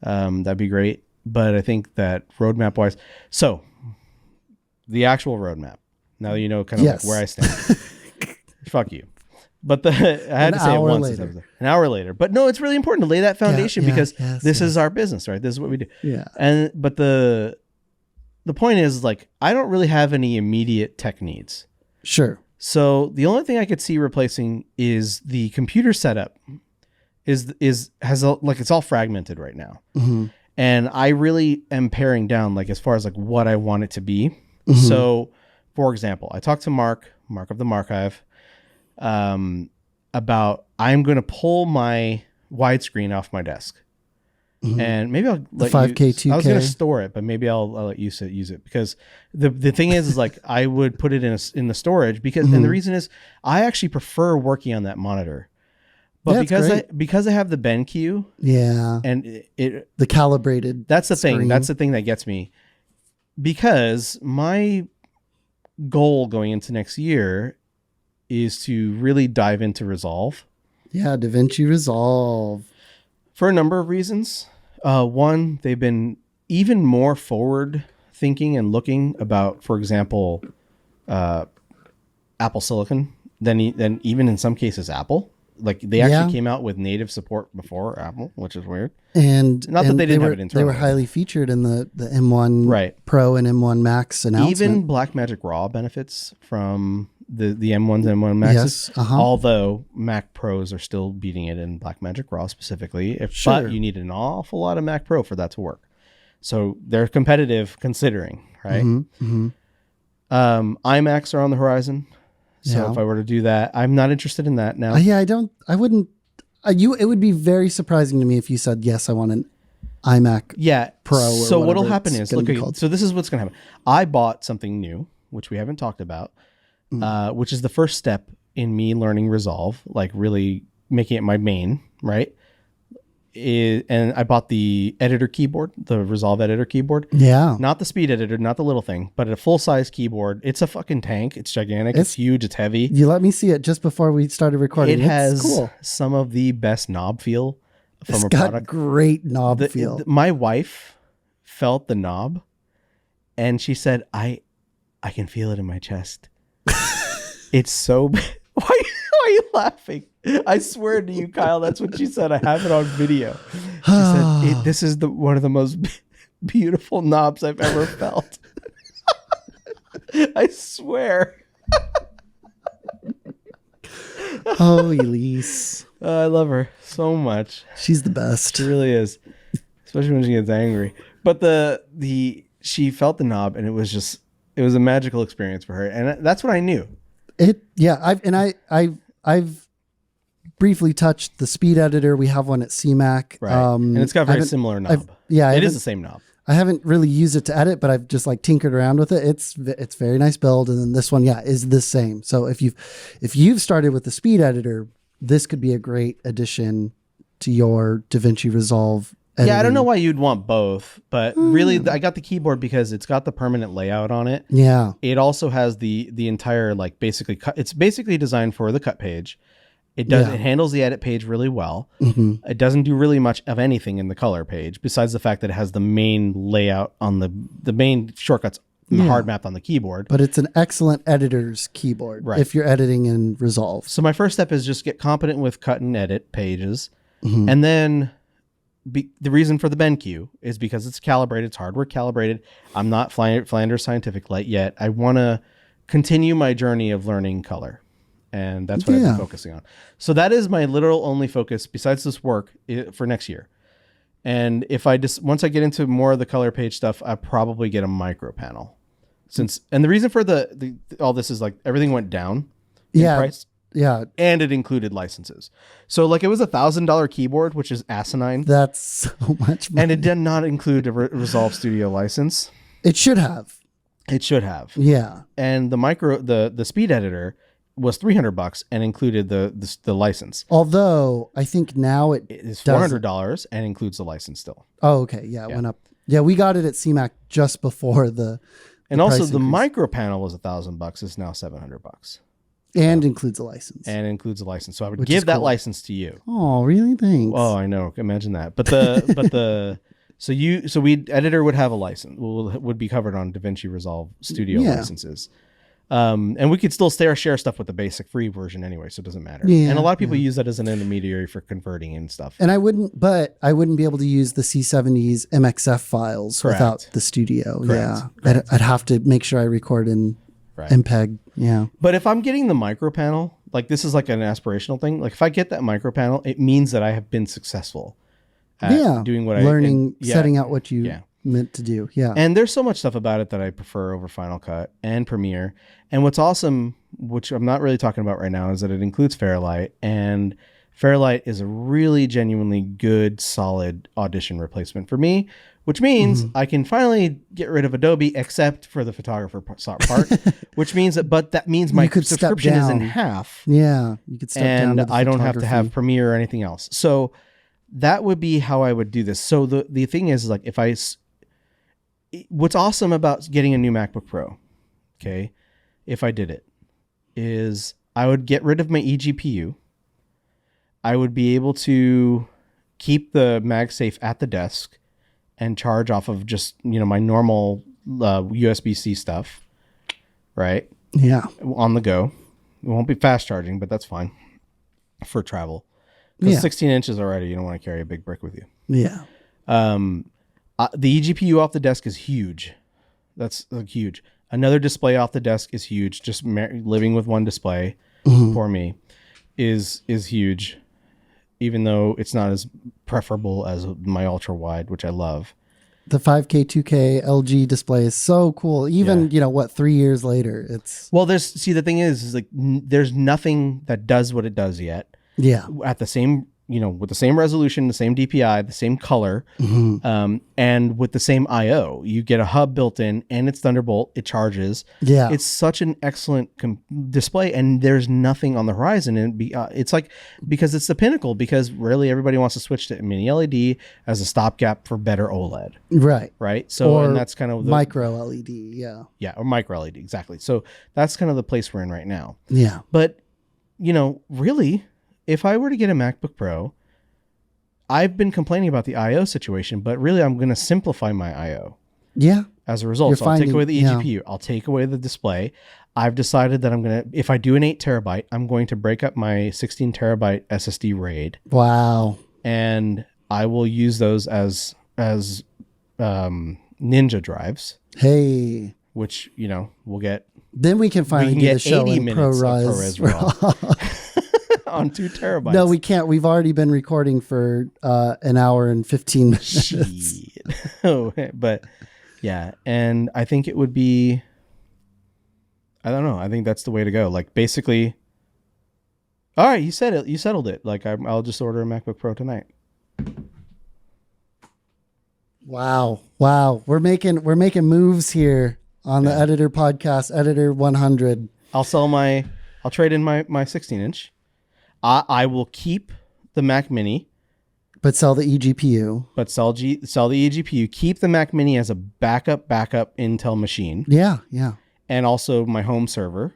That'd be great. But I think that roadmap wise, so the actual roadmap, now you know kind of where I stand. Fuck you. But I had to say it once. An hour later. But no, it's really important to lay that foundation because this is our business, right? This is what we do. Yeah. But the point is I don't really have any immediate tech needs. Sure. So the only thing I could see replacing is the computer setup it's all fragmented right now. Mm-hmm. And I really am paring down as far as what I want it to be. Mm-hmm. So for example, I talked to Mark of the Marchive, about I'm going to pull my widescreen off my desk, and maybe I'll let 5K, you. 2K. I was going to store it, but maybe I'll let you use it because the thing is I would put it in the storage because and the reason is I actually prefer working on that monitor, but because I have the BenQ, and the calibrated. That's the screen. thing. That's the thing that gets me, because my goal going into next year is to really dive into Resolve. Yeah, DaVinci Resolve. For a number of reasons. One, they've been even more forward thinking and looking about, for example, Apple Silicon than even in some cases Apple. They actually came out with native support before Apple, which is weird. And not that they didn't have it internally. They were highly featured in the M1 Pro and M1 Max announcement. Even Blackmagic Raw benefits from the M1s and M1 Maxes. Yes, although Mac Pros are still beating it in Blackmagic Raw specifically. But you need an awful lot of Mac Pro for that to work. So they're competitive considering, right? Mm-hmm. iMacs are on the horizon. So if I were to do that, I'm not interested in that now. I wouldn't. It would be very surprising to me if you said, yes, I want an iMac Pro. So what'll happen is, so this is what's going to happen. I bought something new, which we haven't talked about, which is the first step in me learning Resolve, really making it my main, right? And I bought the editor keyboard, the Resolve editor keyboard. Yeah. Not the speed editor, not the little thing, but a full-size keyboard. It's a fucking tank. It's gigantic. It's huge. It's heavy. You let me see it just before we started recording. It has some of the best knob feel from a product. It's got great knob feel. My wife felt the knob, and she said, I can feel it in my chest. It's so... Why are you laughing? I swear to you, Kyle, that's what she said. I have it on video. She said, this is one of the most beautiful knobs I've ever felt. I swear. Oh, Elise. I love her so much. She's the best. She really is, especially when she gets angry. But she felt the knob, and it was a magical experience for her, and that's what I knew. I've briefly touched the speed editor. We have one at CMAC, right? And it's got a very similar knob. It is the same knob. I haven't really used it to edit, but I've just like tinkered around with it. It's very nice build. And then this one, is the same. So if you've started with the speed editor, this could be a great addition to your DaVinci Resolve editing. Yeah, I don't know why you'd want both, but really I got the keyboard because it's got the permanent layout on it. Yeah. It also has the entire like basically cut. It's basically designed for the cut page. It handles the edit page really well. Mm-hmm. It doesn't do really much of anything in the color page besides the fact that it has the main layout on the main shortcuts hard mapped on the keyboard. But it's an excellent editor's keyboard if you're editing in Resolve. So my first step is just get competent with cut and edit pages. Mm-hmm. And then the reason for the BenQ is because it's calibrated. It's hardware calibrated. I'm not Flanders Scientific Light yet. I want to continue my journey of learning color. And that's what I've been focusing on. So that is my literal only focus besides this work for next year. And if once I get into more of the color page stuff, I probably get a micro panel. And the reason for all this is like everything went down in price. Yeah. And it included licenses. So like it was $1,000 keyboard, which is asinine. That's so much money. And it did not include a Resolve Studio license. It should have. Yeah. And the speed editor was $300 and included the license. Although I think now it is $400 and includes the license still. Oh, okay. Yeah, it went up. Yeah, we got it at CMAC just before the and also the micro panel was $1,000. It's now $700. And includes a license. So I would give that license to you. Oh, really? Thanks. Oh, I know. Imagine that. But editor would have a license. Would be covered on DaVinci Resolve Studio licenses. And we could still share stuff with the basic free version anyway, so it doesn't matter. Yeah, and a lot of people use that as an intermediary for converting and stuff. And I wouldn't be able to use the C70's MXF files without the studio. Correct. Yeah. I'd have to make sure I record in MPEG. Yeah. But if I'm getting the micro panel, like this is like an aspirational thing. Like if I get that micro panel, it means that I have been successful at doing what setting out what you meant to do. Yeah. And there's so much stuff about it that I prefer over Final Cut and Premiere. And what's awesome, which I'm not really talking about right now, is that it includes Fairlight, and Fairlight is a really genuinely good, solid Audition replacement for me, which means I can finally get rid of Adobe except for the photographer part, which means that means my subscription is in half. Yeah. You could step down. And I don't have to have Premiere or anything else. So that would be how I would do this. So the thing is like what's awesome about getting a new MacBook Pro, okay, if I did it, is I would get rid of my eGPU. I would be able to keep the MagSafe at the desk and charge off of just, my normal USB-C stuff, right? Yeah. On the go. It won't be fast charging, but that's fine for travel. Because 16 inches already, you don't want to carry a big brick with you. Yeah. The eGPU off the desk is huge. That's huge. Another display off the desk is huge. Just living with one display for me is huge, even though it's not as preferable as my ultra wide, which I love. The 5K, 2K LG display is so cool. Even, 3 years later, it's... Well, the thing is like, there's nothing that does what it does yet. Yeah. At the same, with the same resolution, the same DPI, the same color, and with the same I/O. You get a hub built in, and it's Thunderbolt. It charges. Yeah. It's such an excellent display, and there's nothing on the horizon. And it's like, because it's the pinnacle, because rarely everybody wants to switch to mini LED as a stopgap for better OLED. Right. Right. So, and that's kind of the micro LED. Yeah. Yeah. Or micro LED. Exactly. So that's kind of the place we're in right now. Yeah. But, really, if I were to get a MacBook Pro, I've been complaining about the I/O situation, but really I'm going to simplify my I/O. Yeah. As a result, so I'll take away the eGPU. I'll take away the display. I've decided that if I do an 8 terabyte, I'm going to break up my 16 terabyte SSD RAID. Wow. And I will use those as Ninja drives. Hey. Which, we'll get. Then we can finally do the show 80 in minutes ProRes RAW on 2 terabytes. No, we can't. We've already been recording for an hour and 15 minutes. Shit. But yeah, and I think it would be, I don't know. I think that's the way to go. Like basically, all right, you said it. You settled it. Like I'll just order a MacBook Pro tonight. Wow. We're making moves here on the Editor Podcast, Editor 100. I'll trade in my 16-inch. I will keep the Mac Mini. But sell the eGPU. But sell the eGPU. Keep the Mac Mini as a backup Intel machine. Yeah. And also my home server.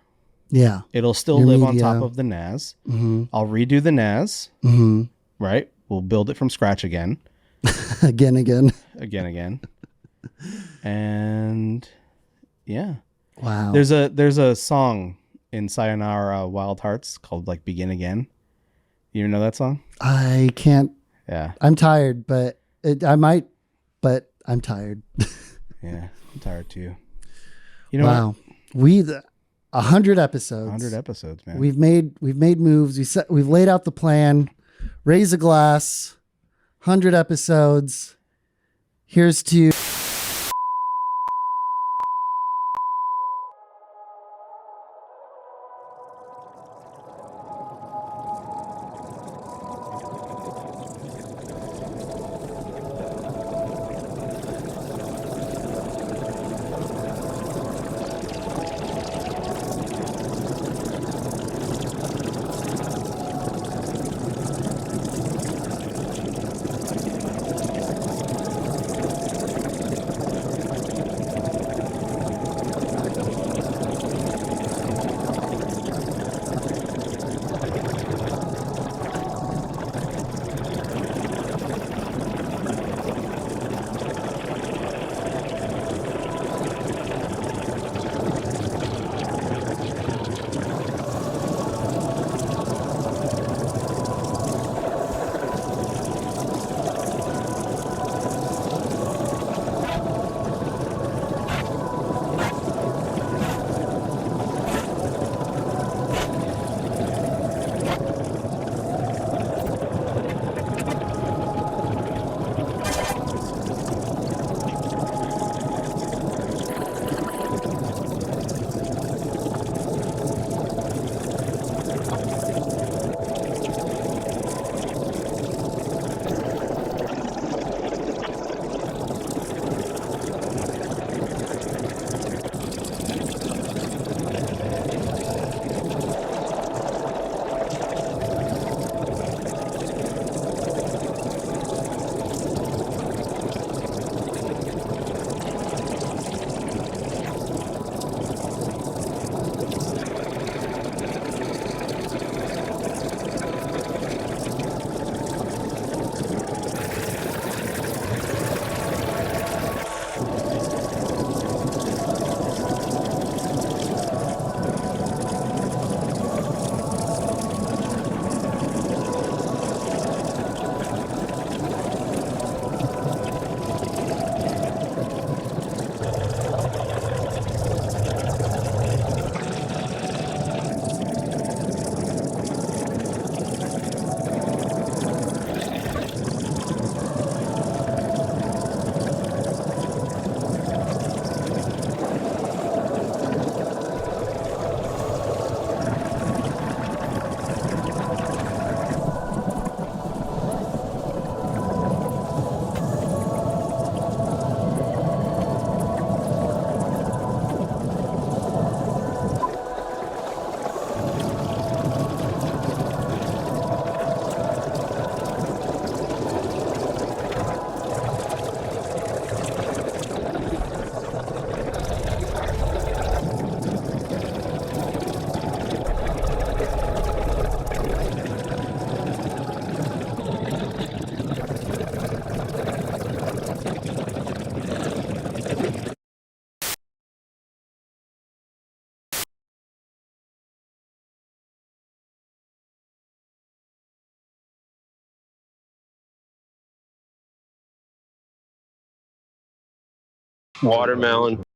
Yeah. It'll still live on top of the NAS. Mm-hmm. I'll redo the NAS. Mm-hmm. Right? We'll build it from scratch again. Again. And yeah. Wow. There's a song in Sayonara Wild Hearts called like Begin Again. You know that song? I can't. Yeah. I'm tired, but I might, but I'm tired. Yeah. I'm tired too. You know wow. what? 100 episodes. 100 episodes, man. We've made moves. We've laid out the plan. Raise a glass. 100 episodes. Here's to Watermelon.